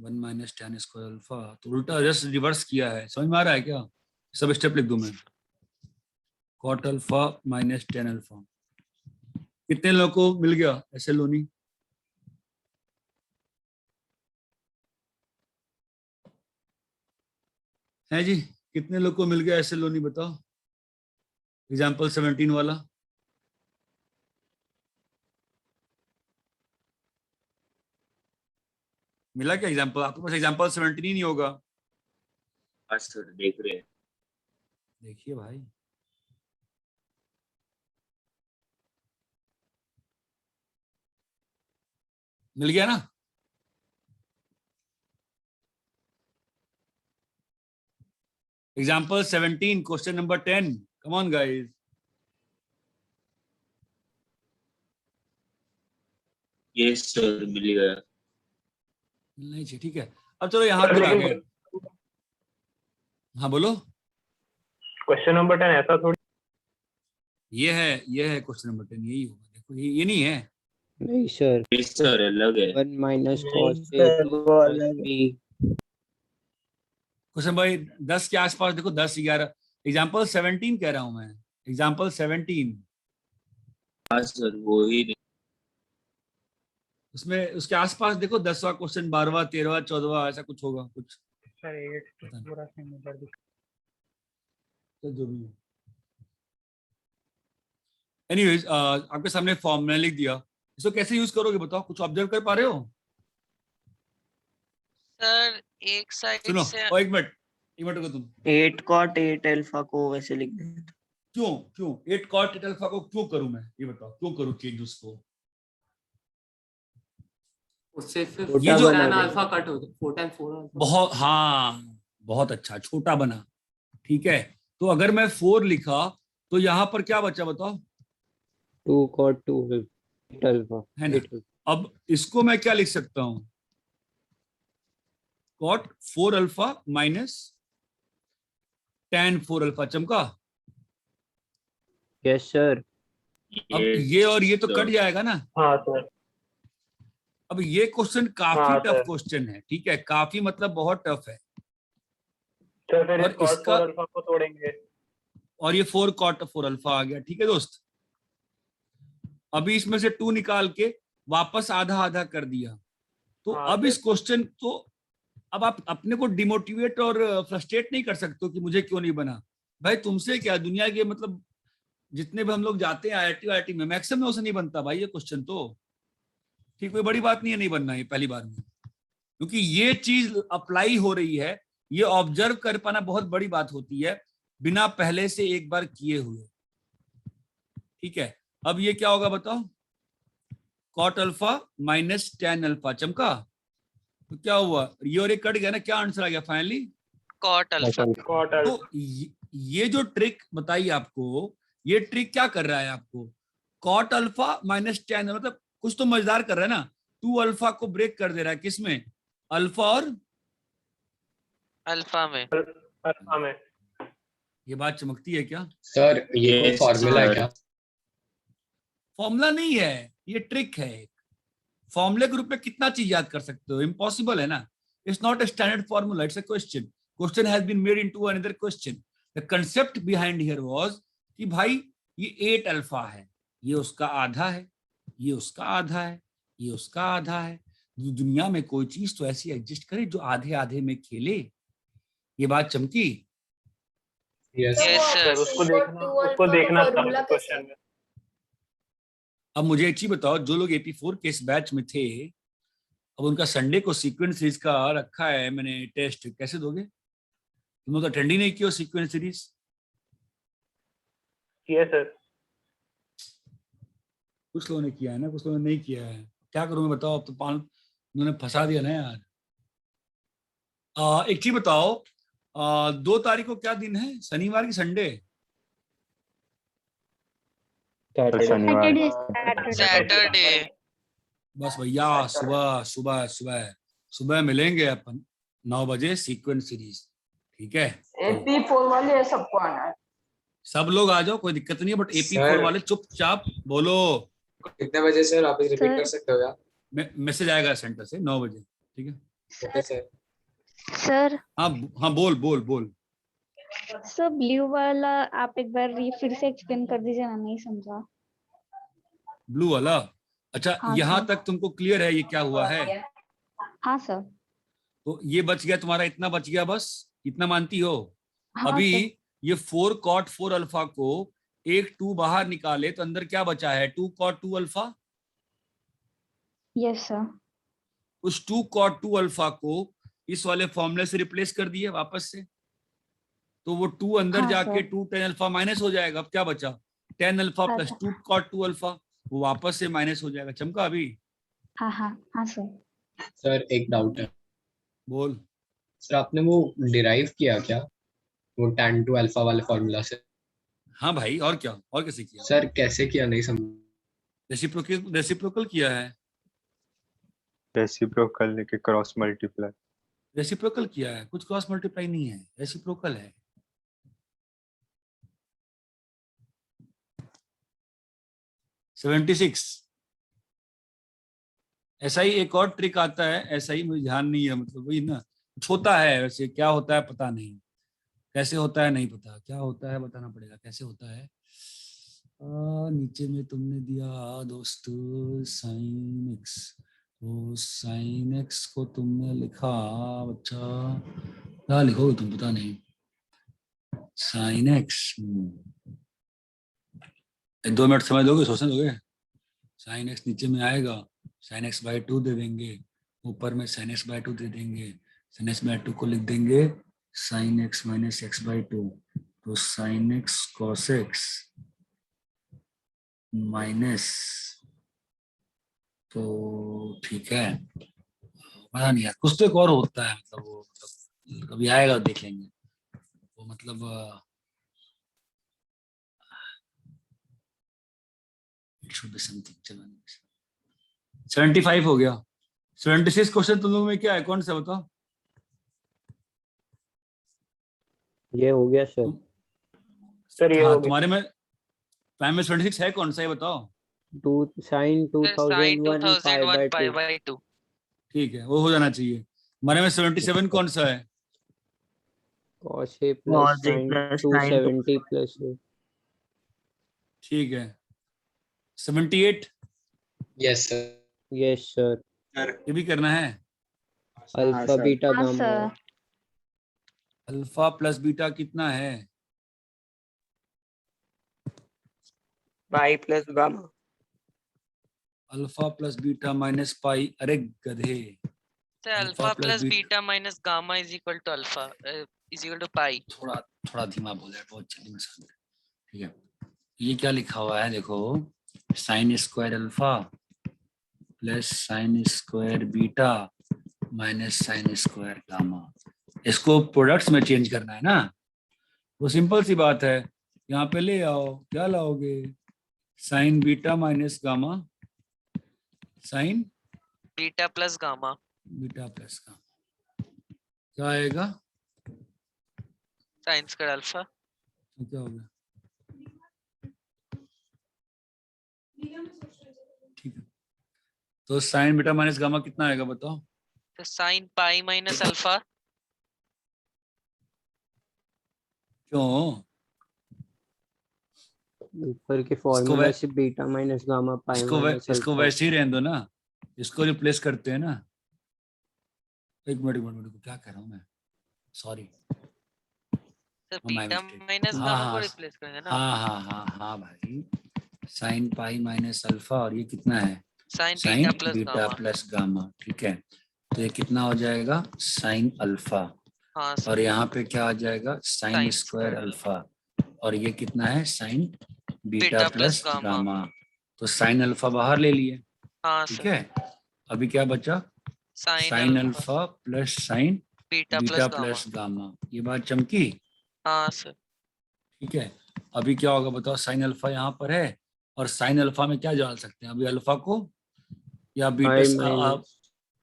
One minus tan square alpha, तो उल्टा जस्ट रिवर्स किया है, समझ में आ रहा है क्या? सब स्टेप लिख दूं मैं। cot alpha minus tan alpha, कितने लोगों को मिल गया ऐसे लोनी? है जी, कितने लोगों को मिल गया ऐसे लोनी, बताओ, एग्जाम्पल 17 वाला। मिला क्या एग्जाम्पल? आपके पास एग्जाम्पल 17 ही नहीं होगा। सर देख रहे हैं, देखिए भाई, मिल गया ना? Example 17 question number 10, come on guys. Yes sir मिल गया। नहीं चाहिए, ठीक है। अब चलो यहाँ तक आ गए। हाँ बोलो। क्वेश्चन नंबर 10 ऐसा थोड़ी, ये है क्वेश्चन नंबर 10, यही होगा। देखो ये नहीं है। नहीं सर, यस सर अलग है। 1 minus cos b। क्वेश्चन भाई 10 के आसपास देखो, 10 11, एग्जाम्पल 17 कह रहा हूं मैं, एग्जाम्पल 17। हाँ सर वो ही। उसमें उसके आसपास देखो, 10वां क्वेश्चन, 12वां 13वां 14वां, ऐसा कुछ होगा कुछ। सर 8 पूरा सेमीटर दिखा। तो जो भी एनीवेज, आपके सामने फॉर्म मैंने लिख दिया, इसको कैसे यूज करोगे बताओ, कुछ ऑब्जर्व कर पा रहे हो? सर एक साइड सुनो, से और एक मिनट रुको तुम। 8 cot 8 अल्फा को वैसे लिख दें। क्यों 8 cot 8 अल्फा को क्यों करूं मैं, ये बताओ, क्यों करूं चेंज उसको? उससे फिर ये जो tan अल्फा कट हो जाए 4 tan 4 अल्फा। बहुत, हाँ बहुत अच्छा, छोटा बना, ठीक है। तो अगर मैं 4 लिखा तो यहाँ पर क्या बचा बताओ? 2 cot 2 8 alpha है ना। 8 alpha. अब इसको मैं क्या लिख सकता हूँ? cot 4 alpha minus tan 4 alpha. चमका? Yes sir. अब ये और ये तो कट जाएगा ना। हाँ सर। अब ये क्वेश्चन काफी हाँ, टफ सर। क्वेश्चन है, ठीक है, काफी मतलब बहुत टफ है। सर फिर और इस cot इसका 4 अल्फा को तोड़ेंगे। और ये 4 cot 4 अल्फा आ गया, ठीक है दोस्त। अभी इसमें से 2 निकाल के वापस आधा आधा कर दिया। तो हाँ, अब सर। इस क्वेश्चन तो अब आप अपने को डिमोटिवेट और फ्रस्ट्रेट नहीं कर सकते हो कि मुझे क्यों नहीं बना। भाई तुमसे क्या, दुनिया के मतलब जितने भी हम लोग जाते हैं IIT में मैक्सिमम से नहीं बनता भाई ये क्वेश्चन तो, ठीक, कोई बड़ी बात नहीं है नहीं बनना है पहली बार में, क्योंकि ये चीज अप्लाई हो रही है, ये ऑब्जर्व कर पाना बहुत बड़ी बात होती है बिना पहले से एक बार किए हुए, ठीक है। अब ये क्या होगा बताओ? cot alpha minus tan alpha. चमका? तो क्या हुआ, ये और ये कट गया ना, क्या आंसर आ गया finally? cot alpha. cot alpha. तो ये जो ट्रिक बताई आपको, ये ट्रिक क्या कर रहा है आपको? cot अल्फा माइनस tan, मतलब कुछ तो मजेदार कर रहा है ना। 2 अल्फा को ब्रेक कर दे रहा है, किसमें? अल्फा और अल्फा में। अल्फा में। ये बात चमकती है क्या? सर ये कोई फॉर्मूला है क्या? फॉर्मूला नहीं है, ये ट्रिक है। फॉर्मूले के रूप में कितना चीज याद कर सकते हो? इम्पॉसिबल है ना। It's not a standard formula, it's a question. Question has been made into another question. The concept behind here was कि भाई ये 8 अल्फा है, ये उसका आधा है, ये उसका आधा है, ये उसका आधा है। दुनिया में कोई चीज तो ऐसी एग्जिस्ट करे जो आधे आधे में खेले। ये बात चमकी? यस सर उसको देखना था क्वेश्चन में। अब मुझे एक चीज बताओ, जो लोग 84 के इस बैच में थे, अब उनका संडे को सीक्वेंस सीरीज का रखा है मैंने टेस्ट, कैसे दोगे? तुम लोग तो अटेंड ही नहीं किया सीक्वेंस सीरीज। किया सर। कुछ लोगों ने किया है ना, कुछ लोगों ने नहीं किया है। क्या करूं मैं बताओ? अब तो उन्होंने फंसा दिया ना यार। एक चीज बताओ, 2 तारीख को क्या दिन है? शनिवार की संडे? सैटरडे। बस भैया सुबह सुबह सुबह सुबह मिलेंगे अपन 9 बजे सीक्वेंस सीरीज, ठीक है। AP4 वाले सबको आना है। सब लोग आ जाओ, कोई दिक्कत नहीं है, बट AP4 वाले चुपचाप बोलो। कितने बजे सर आप रिपीट कर सकते हो क्या? मैसेज आएगा सेंटर से 9 बजे, ठीक है। Okay sir. सर हाँ हाँ, बोल बोल बोल। सर ब्लू वाला आप एक बार फिर से एक्सप्लेन कर दीजिए ना, नहीं समझा। ब्लू वाला? अच्छा, हाँ यहाँ सर। तक तुमको क्लियर है ये क्या हुआ है? हाँ सर। तो ये बच गया तुम्हारा, इतना बच गया बस, इतना मानती हो? हाँ अभी सर। ये 4 cot 4 अल्फा को एक 2 बाहर निकाले तो अंदर क्या बचा है? 2 cot 2 अल्फा। Yes sir. उस 2 cot 2 अल्फा को इस वाले फॉर्मूले से रिप्लेस कर दिए वापस से, तो वो 2 अंदर हाँ जाके सर। 2 tan अल्फा माइनस हो जाएगा। अब क्या बचा? tan अल्फा हाँ प्लस सर। 2 cot 2 अल्फा, वो वापस से माइनस हो जाएगा। चमका अभी? हाँ हाँ हाँ सर। सर एक डाउट है। बोल। सर आपने वो डिराइव किया क्या वो tan to अल्फा वाले फॉर्मूला से? हाँ भाई, और क्या, और कैसे किया? सर कैसे किया नहीं समझ। रेसिप्रोकल किया है। रेसिप्रोकल लेके क्रॉस मल्टीप्लाई। रेसिप्रोकल किया है, कुछ क्रॉस मल्टीप्लाई नहीं है, रेसिप्रोकल है। ऐसा ही एक और ट्रिक आता है, ऐसा ही मुझे ध्यान नहीं है, मतलब वही ना, कुछ होता है वैसे, क्या होता है पता नहीं, कैसे होता है नहीं पता, क्या होता है बताना पड़ेगा कैसे होता है। नीचे में तुमने दिया दोस्त साइन एक्स, तो साइन एक्स को तुमने लिखा, अच्छा क्या लिखोगे तुम पता नहीं, साइन एक्स 2 मिनट समय दोगे, सोचने दोगे। साइन एक्स नीचे में आएगा, साइन एक्स बाई 2 दे देंगे, ऊपर में साइन एक्स बाई 2 दे देंगे, साइन एक्स बाई 2 को लिख देंगे sine x minus x by 2, तो sine x cos x minus, तो ठीक है, पता नहीं यार, कुछ तो एक और होता है, मतलब वो मतलब कभी आएगा देख लेंगे वो, मतलब it should be something, चलो 75 हो गया। 76 क्वेश्चन तुम लोगों में क्या है, कौन सा बताओ? ये हो गया सर। सर ये हाँ हो गया। तुम्हारे में टाइम में 76 है, कौन सा है बताओ? Sine Sir, sin 2001 2001 pi pi/2। by 2. ठीक है, वो हो जाना चाहिए। हमारे में 77 कौन सा है? cos a plus sin 270 plus a। ठीक है। 78 Yes, sir. Yes sir. ये भी करना है। अल्फा बीटा हाँ gamma. Sir. Alpha plus beta कितना है? Pi plus gamma. Alpha plus beta minus pi. अरे गधे, So alpha plus beta minus gamma is equal to alpha is equal to pi. थोड़ा थोड़ा धीमा बोला है, बहुत जल्दी में समझ। ठीक है, ये क्या लिखा हुआ है देखो, sine square alpha plus sine square beta minus sine square gamma. इसको प्रोडक्ट्स में चेंज करना है ना, वो सिंपल सी बात है। यहाँ पे ले आओ, क्या लाओगे? Sine beta minus gamma, sine Beta plus gamma. Beta plus gamma, क्या आएगा? Sin square alpha. तो क्या होगा? ठीक है, तो साइन बीटा माइनस गामा कितना आएगा बताओ? So sin pi minus alpha. क्यों? ऊपर के फॉर्मूला से beta minus gamma pi minus इसको अल्फा। वैसे ही रहने दो ना, इसको रिप्लेस करते हैं ना। एक मिनट क्या कर रहा हूँ मैं, sorry. So beta minus gamma को replace करेंगे ना। हाँ भाई, साइन पाई माइनस अल्फा, और ये कितना है? Sin sine beta plus beta gamma. Plus gamma. ठीक है, तो ये कितना हो जाएगा? साइन अल्फा, हाँ और यहाँ पे क्या आ जाएगा? साइन स्क्वायर अल्फा, और ये कितना है? Sign beta plus gamma. तो साइन अल्फा बाहर ले लिए। हाँ ठीक सर। है, अभी क्या बचा? Sine alpha plus sign beta plus gamma. ये बात चमकी? हाँ सर। ठीक है, अभी क्या होगा बताओ? साइन अल्फा यहाँ पर है, और साइन अल्फा में क्या डाल सकते हैं अभी? अल्फा को या बीटा?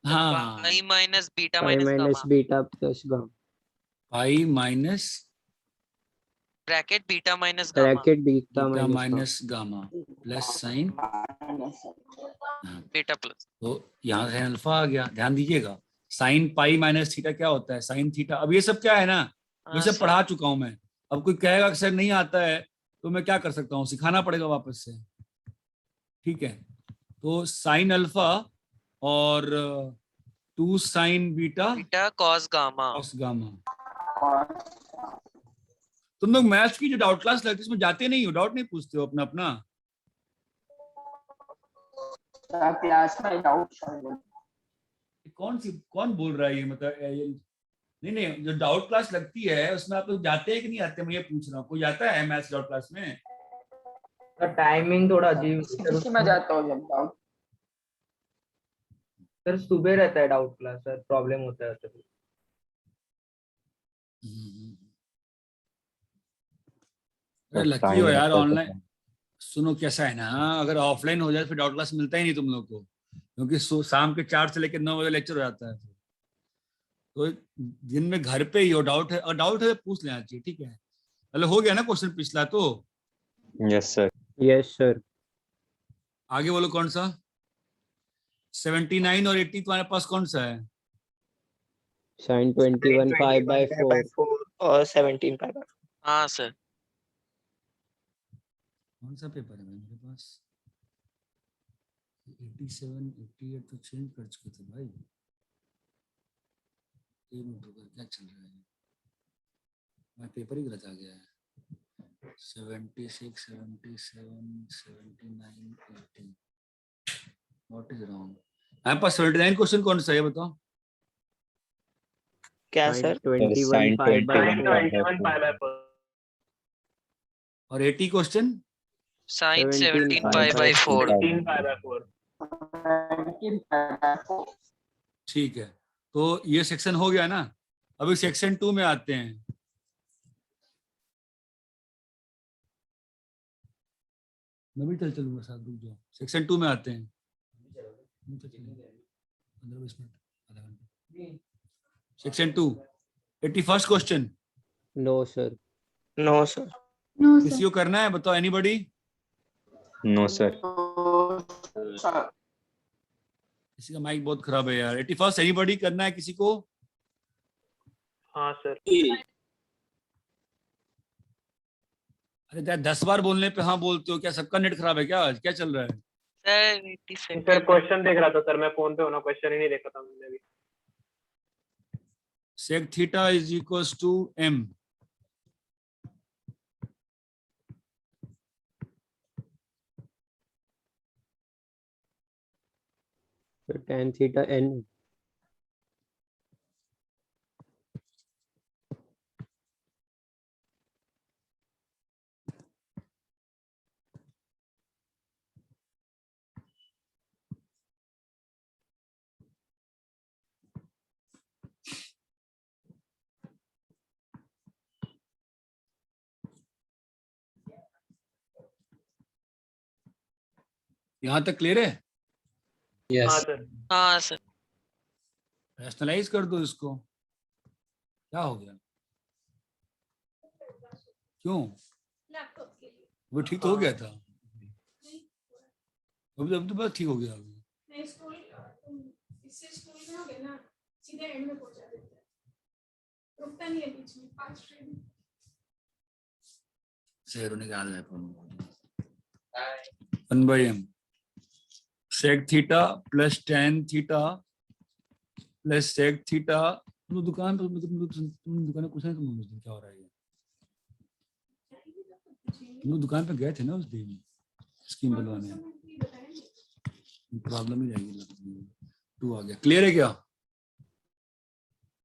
हाँ, pi minus beta pi minus minus gamma. Beta plus gamma. Pi minus bracket beta minus gamma. Bracket beta minus gamma plus sign beta plus. तो यहाँ से अल्फा आ गया। ध्यान दीजिएगा, साइन पाई माइनस थीटा क्या होता है? Sine theta. अब ये सब क्या है ना, ये सब पढ़ा चुका हूं मैं। अब कोई कहेगा कि सर नहीं आता है, तो मैं क्या कर सकता हूँ? सिखाना पड़ेगा वापस से। ठीक है, तो साइन अल्फा और 2 साइन बीटा कॉस गामा। तुम लोग मैथ्स की जो डाउट क्लास लगती है उसमें जाते नहीं हो, डाउट नहीं पूछते हो अपना अपना? क्लास में डाउट कौन बोल रहा है ये? मतलब नहीं, जो डाउट क्लास लगती है उसमें आप लोग जाते हैं कि नहीं आते? मैं ये पूछ रहा हूँ, कोई जाता है मैथ्स डाउट क्लास में? टाइमिंग थोड़ा अजीब। मैं जाता हूँ जब डाउट। सर सुबह रहता है डाउट क्लास, सर प्रॉब्लम होता है सर। अरे लकी हो यार ऑनलाइन। सुनो कैसा है ना, अगर ऑफलाइन हो जाए फिर डाउट क्लास मिलता ही नहीं तुम लोग को, क्योंकि शाम के 4 से लेकर 9 बजे लेक्चर हो जाता है। तो दिन में घर पे ही हो, डाउट है और डाउट है पूछ लेना चाहिए। ठीक है, मतलब हो गया ना क्वेश्चन पिछला तो? Yes sir. Yes sir. आगे बोलो कौन सा? 79 और 80 तुम्हारे पास कौन सा है? साइन 21 पाई बाय 4 और 17 पाई बाय 4। हाँ सर। कौन सा पेपर है मेरे पास? 87 88 तो चेंज कर चुके थे भाई। ये क्या चल रहा है? मैं पेपर ही गलत आ गया है। 76 77 79 80 व्हाट इज रॉन्ग? मेरे पास 79 क्वेश्चन कौन सा है बताओ? क्या सर? 21 पाई बाय 4 और 80 क्वेश्चन साइन 17 पाई बाय 4। ठीक है, तो ये सेक्शन हो गया ना। अभी सेक्शन 2 में आते हैं। मैं भी चलूंगा साथ, रुक जाओ। सेक्शन 2 में आते हैं। 15-20 मिनट, आधा घंटा। Section 2, 81st question. No sir. No sir. किसी को करना है, बताओ, एनीबॉडी? No sir. किसी का माइक बहुत खराब है यार। 81st एनीबॉडी करना है किसी को? हाँ सर। अरे यार 10 बार बोलने पे हाँ बोलते हो क्या? सबका नेट खराब है क्या आज? क्या चल रहा है? सर क्वेश्चन देख रहा था सर, मैं फोन पे होना, क्वेश्चन ही नहीं देखा था मैंने भी। sec theta is equals to m. तो tan थीटा n। यहाँ तक क्लियर है? हाँ Yes. सर। हाँ सर। रैशनलाइज कर दो इसको। क्या हो गया? क्यों? वो ठीक तो हो गया था अभी तो बस ठीक हो गया। अभी शेर निकाल है 1/m sec theta plus tan theta plus sec theta. तुम दुकान पर तुम दुकान में कुछ नहीं, तुम क्या हो रहा है? तुम दुकान पे गए थे ना उस दिन स्कीम बनवाने। प्रॉब्लम ही रहेगी। 2 आ गया। क्लियर है क्या?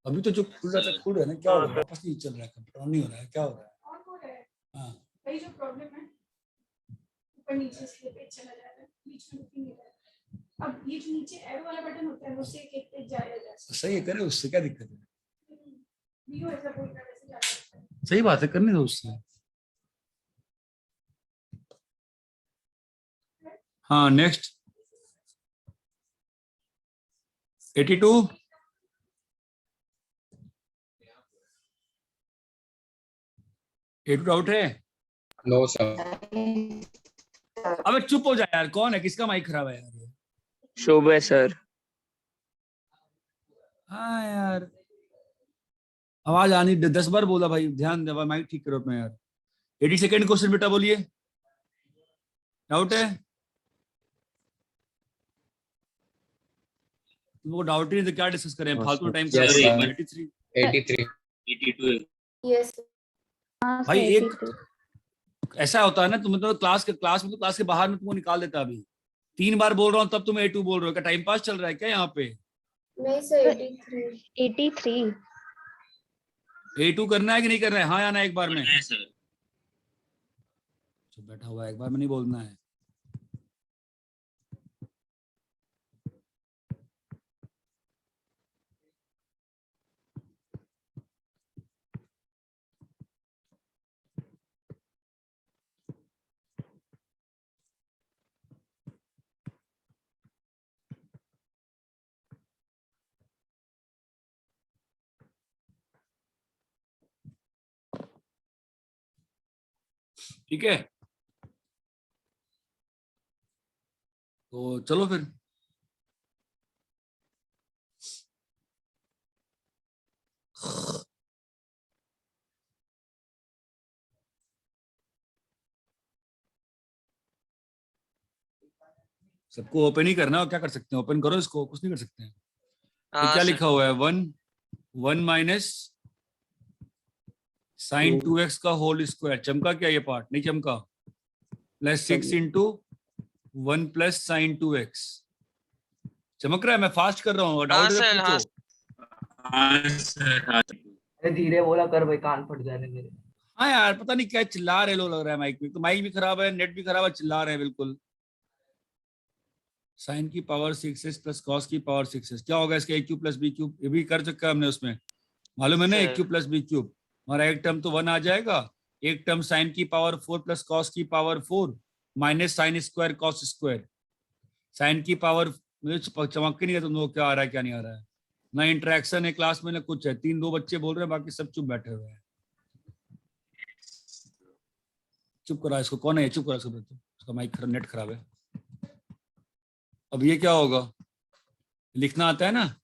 अभी तो जो खुल रहा था खुल रहा है ना। क्या हो रहा है? वापस नहीं चल रहा है, कंट्रोल नहीं हो रहा है। क्या हो रहा है? हाँ वही जो प्रॉब्लम है, ऊपर नीचे से पेज चला जा रहा है, बीच में रुक नहीं रहा है। अब ये जो नीचे एरो वाला बटन होता है उससे एक पेज जाएगा जैसे। सही है, करे उससे क्या दिक्कत है? वीडियो ऐसा बोल रहा है वैसे जा रहा है। सही बात है, करने दो उससे। हाँ नेक्स्ट 82। डाउट है? No sir. अबे चुप हो जा यार। कौन है? किसका माइक खराब है यार? शुभ है सर। हाँ यार आवाज आनी। 10 बार बोला भाई, ध्यान दे, माइक ठीक करो अपना यार। 82nd क्वेश्चन बेटा बोलिए। डाउट है? तुमको डाउट ही नहीं तो क्या डिस्कस करें? फालतू टाइम Yes, sir. 83। 83. 82 यस भाई एक ऐसा होता है ना, तुम तो क्लास में तो क्लास के बाहर में तुमको निकाल देता। अभी 3 बार बोल रहा हूँ तब तुम 82 बोल रहे हो। क्या टाइम पास चल रहा है क्या यहाँ पे? नहीं सर 83 82 करना है कि नहीं करना है? हाँ या ना एक बार में? सर। बैठा हुआ है, एक बार में नहीं बोलना है। ठीक है, तो चलो फिर। सबको ओपन ही करना है, क्या कर सकते हैं? ओपन करो इसको, कुछ नहीं कर सकते हैं। तो हाँ क्या सर। लिखा हुआ है? 1 माइनस sin 2x का होल स्क्वायर। चमका क्या ये पार्ट? नहीं चमका। Plus 6 into 1 plus sin 2x। चमक रहा है? मैं फास्ट कर रहा हूँ। डाउट है पूछो। हाँ सर। अरे धीरे बोला कर भाई, कान फट जा रहे मेरे। हाँ यार पता नहीं क्या चिल्ला रहे लोग, लग रहा है माइक में। तो माइक भी खराब है, नेट भी खराब है, चिल्ला रहे हैं बिल्कुल। साइन की पावर 6s प्लस कॉस की पावर 6s, क्या होगा इसका? ए क्यूब प्लस बी क्यूब, ये भी कर चुका है हमने उसमें, मालूम है ना, A cube plus B cube. हमारा एक टर्म तो 1 आ जाएगा, एक टर्म साइन की पावर 4 प्लस कॉस की power 4 minus sine square cos square. Sine की पावर, मुझे चमक के नहीं है तुम लोग क्या आ रहा है क्या नहीं आ रहा है, ना इंटरेक्शन है क्लास में ना कुछ है, 3-2 बच्चे बोल रहे हैं, बाकी सब चुप बैठे हुए हैं। चुप करा इसको, कौन है चुप करा इसको, उसका माइक नेट खराब है। अब ये क्या होगा, लिखना आता है ना,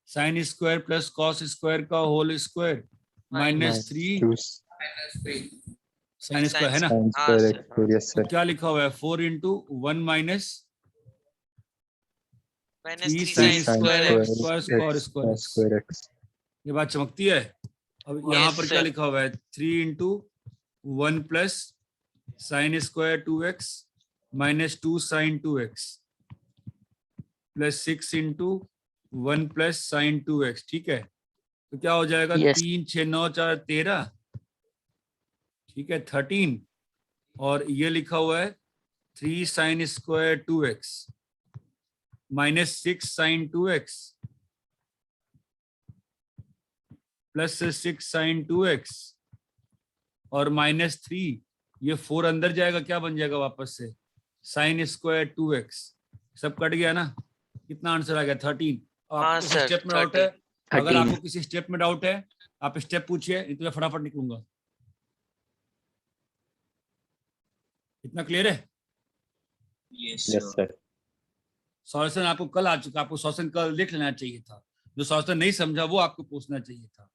sine square plus cos square का whole square minus 3 sine square है ना। तो क्या लिखा हुआ है, 4 into 1 minus 3 sine square square X. ये बात चमकती है। अब यहाँ पर क्या लिखा हुआ है, 3 into 1 plus sine square 2x minus 2 sine 2x plus 6 into 1 plus sine 2x। ठीक है, तो क्या हो जाएगा, 3 6 9 4 13, ठीक है 13, और ये लिखा हुआ है 3 sine square 2x minus 6 sine 2x plus 6 sine 2x और माइनस 3, ये 4 अंदर जाएगा, क्या बन जाएगा वापस से, साइन स्क्वायर 2x। सब कट गया ना, कितना आंसर आ गया, 13। आपको किसी स्टेप में डाउट है? अगर आपको किसी स्टेप में डाउट है आप स्टेप पूछिए, नहीं तो मैं फटाफट निकलूंगा। इतना क्लियर है? Yes sir. सॉल्यूशन आपको कल आ चुका, आपको सॉल्यूशन कल देख लेना चाहिए था, जो सॉल्यूशन नहीं समझा वो आपको पूछना चाहिए था।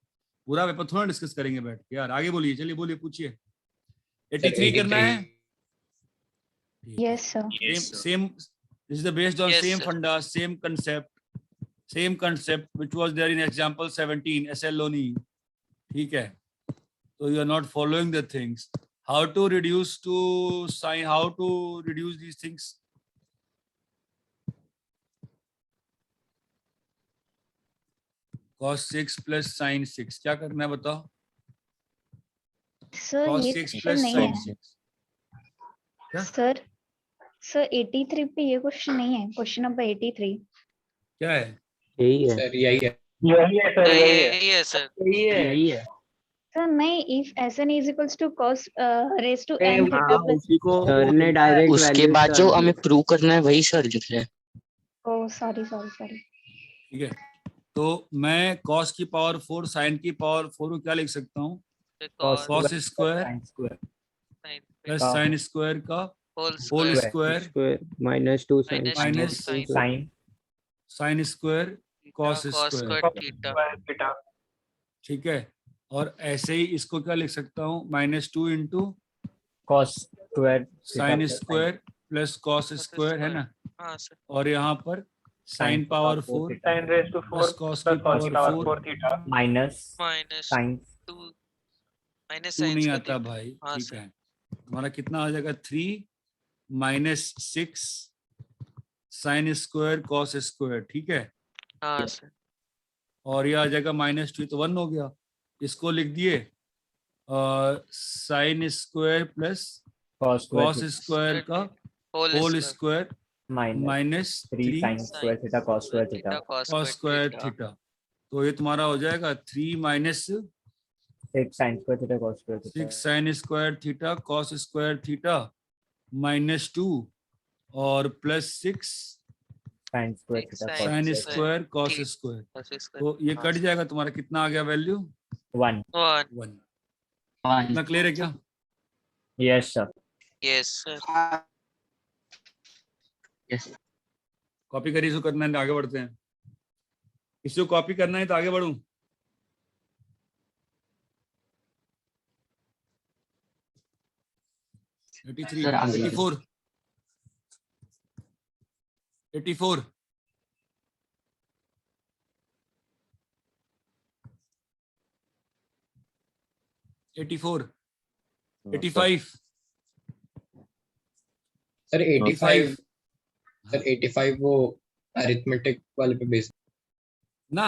पूरा पेपर थोड़ा डिस्कस करेंगे बैठ के यार। आगे बोलिए, चलिए बोलिए, पूछिए। 83 करना है? Yes sir. Same, this is based on same funda, same concept which was there in example 17 SL only. ठीक है, so you are not following the things, how to reduce to sin, how to reduce these things. cos 6 plus sin 6 क्या करना है बताओ? Sir cos ये 6 question plus नहीं sin है 6 क्या? सर 83 पे ये क्वेश्चन नहीं है, क्वेश्चन नंबर 83 क्या है? यही है सर, यही है सर, यही है सर। यही है सर। नहीं, if Sn is equals to cos raised to n theta plus, sir ने डायरेक्ट उसके बाद जो हमें प्रूव करना है वही सर लिख ले। ओ सॉरी सॉरी सॉरी। ठीक है, तो मैं cos की पावर 4 sin की पावर 4 को क्या लिख सकता हूँ, cos square plus sine square का whole square minus 2 minus sine square cos square. Theta. ठीक है, और ऐसे ही इसको क्या लिख सकता हूँ, -2 into cos square sine square plus cos square है ना, और यहाँ पर sine power 4 sin raised to 4 plus cos की plus cos की power power 4 4 theta minus sine 2 नहीं आता भाई। ठीक है, हमारा कितना आ जाएगा, 3 minus 6 sine square cos square. ठीक है, हाँ सर। और ये आ जाएगा -2, तो 1 हो गया। इसको लिख दिए sine square plus cos square का whole square minus 3 sine square theta cos square theta cos square theta. तो ये तुम्हारा हो जाएगा 3 minus 6 sine square theta cos square theta 6 sine square theta cos square theta -2 और plus 6 sine square theta sine square cos square. तो ये cut जाएगा, तुम्हारा कितना आ गया वैल्यू, 1। इतना क्लियर है क्या? Yes sir. Yes sir. Copy करिए, इसको करना है तो आगे बढ़ते हैं। इसको कॉपी करना है तो आगे बढ़ूं। सर, 84 84 84 85 सर 85 सर 85 वो अरिथमेटिक वाले पे बेस ना,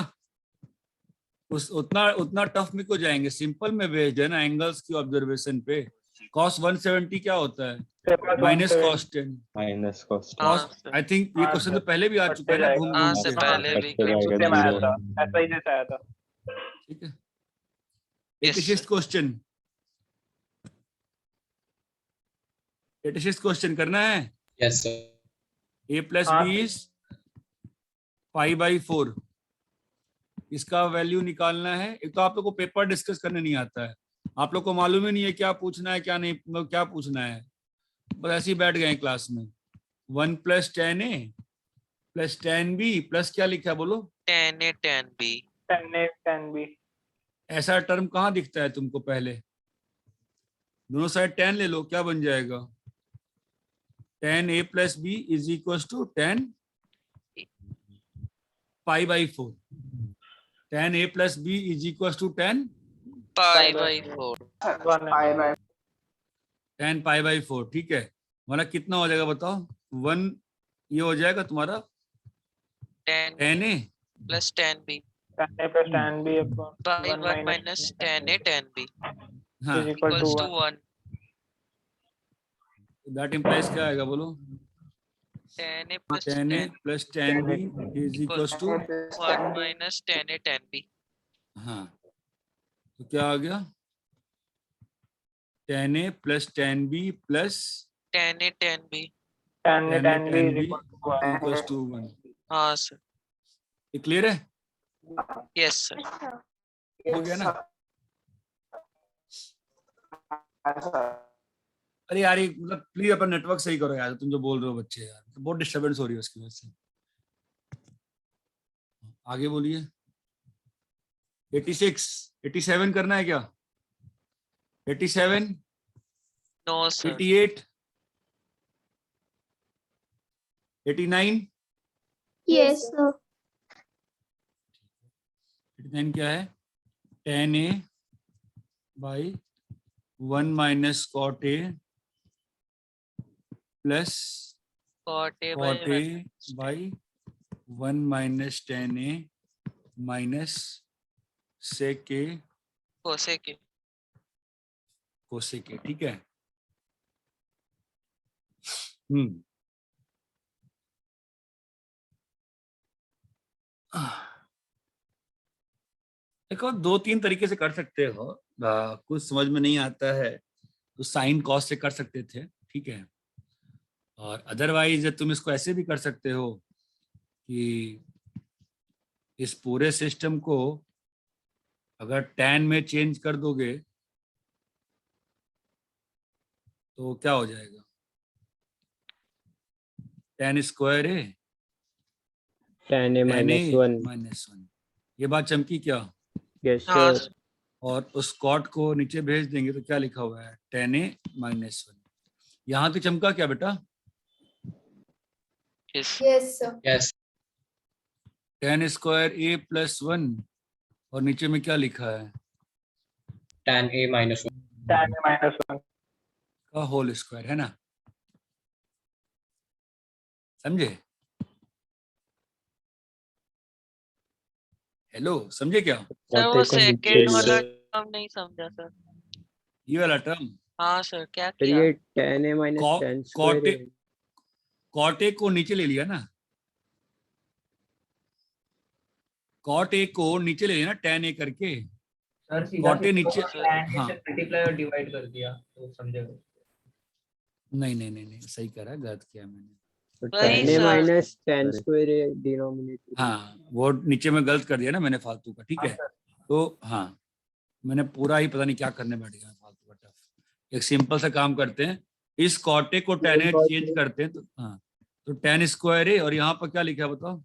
उस उतना टफ में को जाएंगे, सिंपल में बेस्ड है ना, एंगल्स की ऑब्जर्वेशन पे। cos 170 क्या होता है? Minus cos 10। Minus cos I think ये क्वेश्चन तो पहले भी आ चुका है ना, घूम हाँ घूम से के। पहले भी कट कर जाएगा में आया जीरो। था, ऐसा ही जैसा आया था। ठीक है। Yes, 86th question, 86th question करना है। Yes sir. a प्लस हाँ। B is pi by 4। इसका वैल्यू निकालना है। एक तो आप लोग को पेपर डिस्कस करने नहीं आता है, आप लोग को मालूम ही नहीं है क्या पूछना है क्या नहीं, मतलब क्या पूछना है, बस ऐसे ही बैठ गए क्लास में। 1 plus 10a plus 10b plus क्या लिखा है बोलो? 10a 10b। 10a 10b। ऐसा टर्म कहाँ दिखता है तुमको? पहले दोनों साइड 10 ले लो, क्या बन जाएगा? 10a plus b is equal to 10 pi by 4। 10a plus b is equal to 10 pi by 4। 10 pi by 4। ठीक है, हमारा कितना हो जाएगा बताओ? 1 ये हो जाएगा तुम्हारा 10a plus 10b 10a plus 10b by 1 1 minus 10a 10b हाँ, is equal to equals to 1। 1। That implies क्या आएगा बोलो? 10a plus 10a 10 plus 10b is equal to 1 minus 10a 10b। हाँ, तो क्या आ गया? 10a plus 10b plus 10a 10b 10a 10b is equal to 1। Equal to 1। हाँ sir. ये क्लियर है? Yes sir. हो गया ना? अरे यार, ये मतलब प्लीज अपना नेटवर्क सही करो यार, तुम जो बोल रहे हो बच्चे यार, तो बहुत डिस्टरबेंस हो रही है उसकी वजह से। आगे बोलिए। 86 87 करना है क्या? 87 नो सर। 88 89 yes sir. 89 क्या है? 10a by 1 minus cot a plus cot a cot by a by 1 minus 10a minus sec a cosec a। Cosec a। ठीक है। देखो, 2-3 तरीके से कर सकते हो। कुछ समझ में नहीं आता है तो साइन कॉस से कर सकते थे, ठीक है। और अदरवाइज तुम इसको ऐसे भी कर सकते हो कि इस पूरे सिस्टम को अगर tan में चेंज कर दोगे तो क्या हो जाएगा? tan square a 10a minus 1। Minus 1। ये बात चमकी क्या? यस हाँ सर। और उस कॉट को नीचे भेज देंगे तो क्या लिखा हुआ है? 10a minus 1। यहाँ तो चमका क्या बेटा? Yes yes sir. Yes 10 square a plus 1 और नीचे में क्या लिखा है? tan a minus 1। 10a minus 1 का होल स्क्वायर, है ना? समझे? हेलो, समझे क्या? सर वो सेकंड वाला टर्म नहीं समझा सर। ये वाला टर्म? हाँ सर। क्या सर किया? ये 10a minus 10 square है। कॉट ए को नीचे ले लिया ना, कॉट ए को नीचे ले लिया ना, tan a करके। सर सीधा कॉट ए नीचे, हाँ मल्टीप्लाई और डिवाइड कर दिया तो समझेगा। नहीं नहीं नहीं नहीं, सही करा, गलत किया मैंने। तो वही 10a सर। minus 10 square है डिनोमिनेटर। हाँ, वो नीचे में गलत कर दिया ना मैंने फालतू का, ठीक है। तो हाँ, मैंने पूरा ही पता नहीं क्या करने बैठ गया फालतू का टफ। एक सिंपल सा काम करते हैं, इस कॉटे को tan a चेंज करते हैं तो हाँ, तो tan स्क्वायर a और यहाँ पर क्या लिखा है बताओ?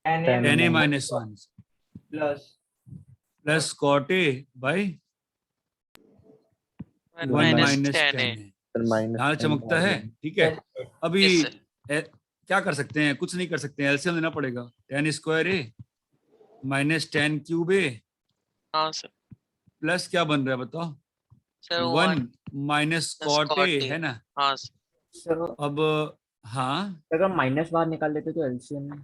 tan a minus 1 plus cot a by 1 minus 10 a। यहाँ चमकता है, ठीक है। अभी क्या कर सकते हैं? कुछ नहीं कर सकते हैं, एलसीएम लेना पड़ेगा। tan square a minus 10 cube a हाँ सर। प्लस क्या बन रहा है बताओ? सर 1 माइनस कॉट a, है ना? हाँ सर। अब हाँ, अगर माइनस बाहर निकाल लेते तो एलसीएम में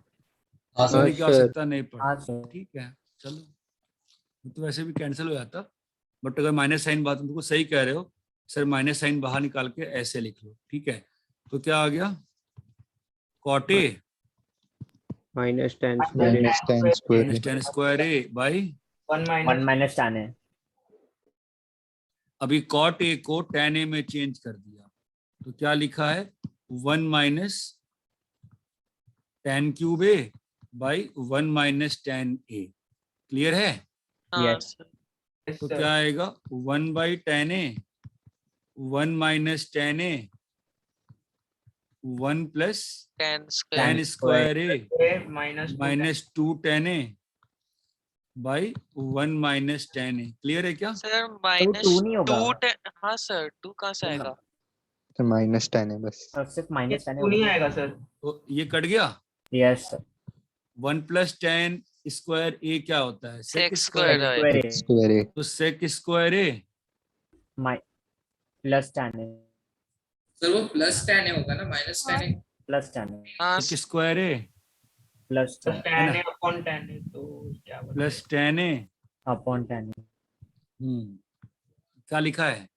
हाँ की सर। आवश्यकता नहीं हाँ पड़ती, सर। ठीक है। चलो, तो वैसे भी कैंसिल हो जाता, बट अगर माइनस साइन बात तुमको सही कह रहे हो सर, माइनस साइन बाहर निकाल के ऐसे लिख लो, ठीक है। तो क्या आ गया, cot a minus ten square a by 1 minus tan है। अभी कॉट ए को tan ए में चेंज कर दिया, तो क्या लिखा है 1 minus tan cube A by 1 minus tan A. Clear है? हाँ Yes. सर। तो क्या आएगा 1 by tan A 1 minus tan A 1 plus tan square tan square A minus minus 2 tan A by 1 minus tan A. Clear है क्या? Sir तो minus 2 नहीं होगा, 2 हाँ सर 2 कहाँ से आएगा? तो माइनस 10 है बस। सिर्फ माइनस tan टू नहीं आएगा सर। तो ये कट गया। Yes sir. 1 plus tan square A क्या होता है? Sec square है। Square A. तो sec square A plus tan है, सर वो प्लस tan होगा ना, माइनस tan है। प्लस tan है, हाँ sec square A plus tan tan है अपॉन tan है, तो क्या बनेगा? Plus tan A. Upon tan है। क्या लिखा है?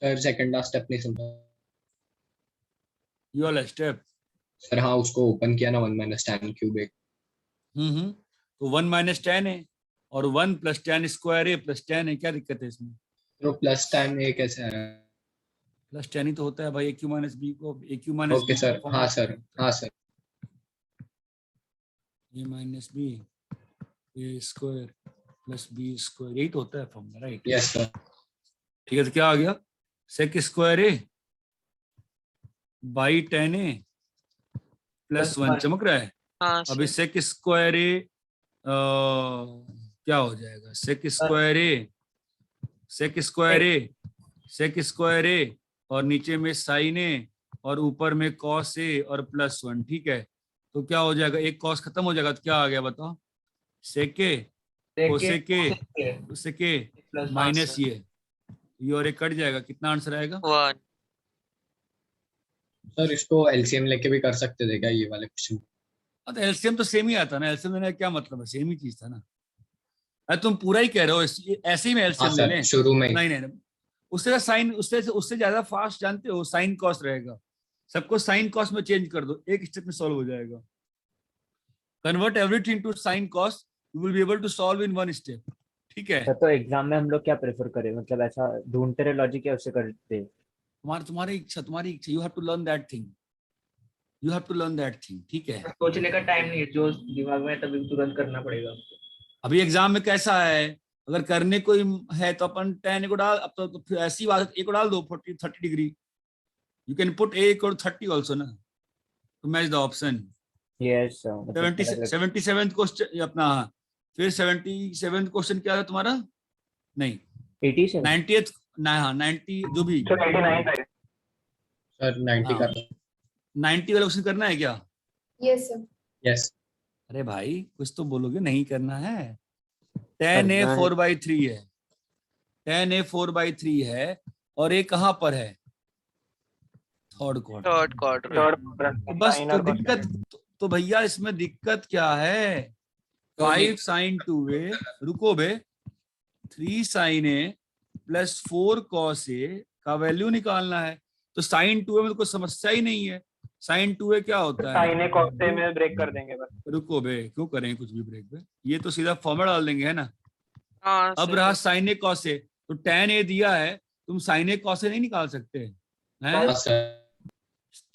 सर सेकंड लास्ट स्टेप नहीं समझा ये वाला स्टेप। सर। हाँ उसको ओपन किया ना, 1 माइनस tan क्यूब ए। तो 1 माइनस tan ए और 1 plus tan square A plus tan ए, क्या दिक्कत है इसमें? तो प्लस tan ए कैसे आया? प्लस tan ही तो होता है भाई, ए क्यू माइनस बी को ए क्यू माइनस ओके सर, हाँ सर, हाँ सर। ए माइनस बी ए स्क्वायर प्लस बी स्क्वायर, यही तो होता है फॉर्मूला, राइट? Yes sir. ठीक है, तो क्या आ गया sec square a by tan A plus 1। चमक रहा है? हाँ अभी सर। sec स्क्वायर ए क्या हो जाएगा? sec स्क्वायर ए sec स्क्वायर ए और नीचे में sin ए और ऊपर में cos ए और प्लस 1। ठीक है, तो क्या हो जाएगा, एक cos खत्म हो जाएगा, तो क्या आ गया बताओ? sec ए cosec ए sec ए माइनस ये और एक कट जाएगा, कितना आंसर आएगा? 1। सर इसको एलसीएम लेके भी कर सकते थे क्या ये वाले क्वेश्चन? तो एलसीएम तो सेम ही आता ना, एलसीएम लेने का क्या मतलब है, सेम ही चीज था ना। अरे तुम पूरा ही कह रहे हो ऐसे ही में एलसीएम ले लें? शुरू में नहीं, उससे साइन उससे ज्यादा फास्ट जानते हो, साइन कॉस रहेगा। सबको साइन कॉस में चेंज कर दो, एक स्टेप में सॉल्व हो जाएगा। Convert everything to sine cos, you will be able to solve in 1 step. ठीक है, तो एग्जाम में हम लोग क्या प्रेफर करें, मतलब ऐसा ढूंढते रहे लॉजिक या उससे करते? तुम्हारी इच्छा, you have to learn that thing, ठीक है? सोचने का टाइम नहीं है, जो दिमाग में है तभी तुरंत करना पड़ेगा। अभी एग्जाम में कैसा है, अगर करने को है तो अपन tan को डाल, अब तो फिर ऐसी बात ए को डाल दो 30 degree, you can put A equal 30 also ना, तो match the option. Yes 77th question अपना, फिर 77th क्वेश्चन क्या है तुम्हारा? नहीं 87 90th ना, हाँ 90 जो भी सर 89 था सर 90 का। 90 वाला क्वेश्चन करना है क्या? Yes sir. यस। अरे भाई कुछ तो बोलोगे, नहीं करना है। tan a 4/3 है, tan a 4/3 है और ये कहाँ पर है? Third quadrant. बस तो दिक्कत तो भैया इसमें दिक्कत क्या है? 5 sin 2a, रुको बे, 3 sin a plus 4 cos a का वैल्यू निकालना है। तो sin 2a में तो कोई समस्या ही नहीं है। sin 2a क्या होता है? साइन ए cos ए में ब्रेक कर देंगे बस। रुको बे, क्यों करें कुछ भी ब्रेक बे, ये तो सीधा फॉर्मूला डाल देंगे, है ना? हाँ अब रहा sin a cos a, तो tan a दिया है, तुम sin a cos a नहीं निकाल सकते हैं?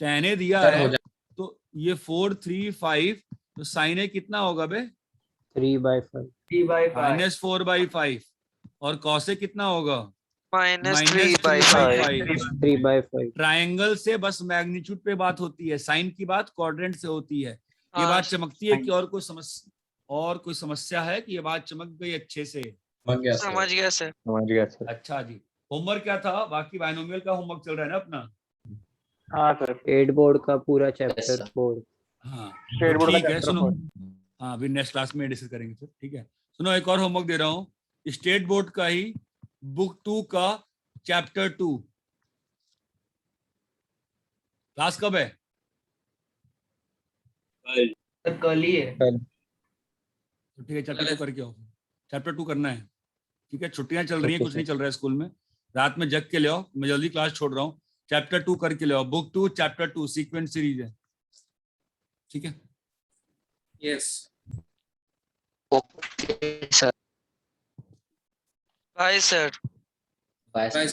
tan a दिया है, तो ये 4 3 5, तो sin a कितना होगा बे? 3/5 माइनस 4/5 और cos a कितना होगा? माइनस 3/5। 3/5 ट्रायंगल से बस मैग्नीट्यूड पे बात होती है, साइन की बात क्वाड्रेंट से होती है। ये बात चमकती है कि और कोई समस्या है कि ये बात चमक गई अच्छे से? समझ गया सर। अच्छा जी, होमवर्क क्या था? बाकी बाइनोमियल का होमवर्क चल रहा है ना अपना? हाँ सर 8 बोर्ड का पूरा चैप्टर 4। हाँ स्टेट बोर्ड का ठीक है, चैप्टर सुनो 4। हाँ अभी नेक्स्ट क्लास में डिस्कस करेंगे सर, ठीक है? सुनो, एक और होमवर्क दे रहा हूँ, स्टेट बोर्ड का ही बुक 2 का चैप्टर 2। क्लास कब है? कल ही है। तो ठीक है, चैप्टर 2 करके आओ। चैप्टर 2 करना है। ठीक है, छुट्टियां चल रही हैं, कुछ नहीं चल रहा है स्कूल में, रात में जग के ले आओ, मैं जल्दी क्लास छोड़ रहा हूँ, चैप्टर 2 करके ले आओ, बुक 2 चैप्टर 2 सीक्वेंस सीरीज है, ठीक है। Yes okay sir. Bye sir. Bye.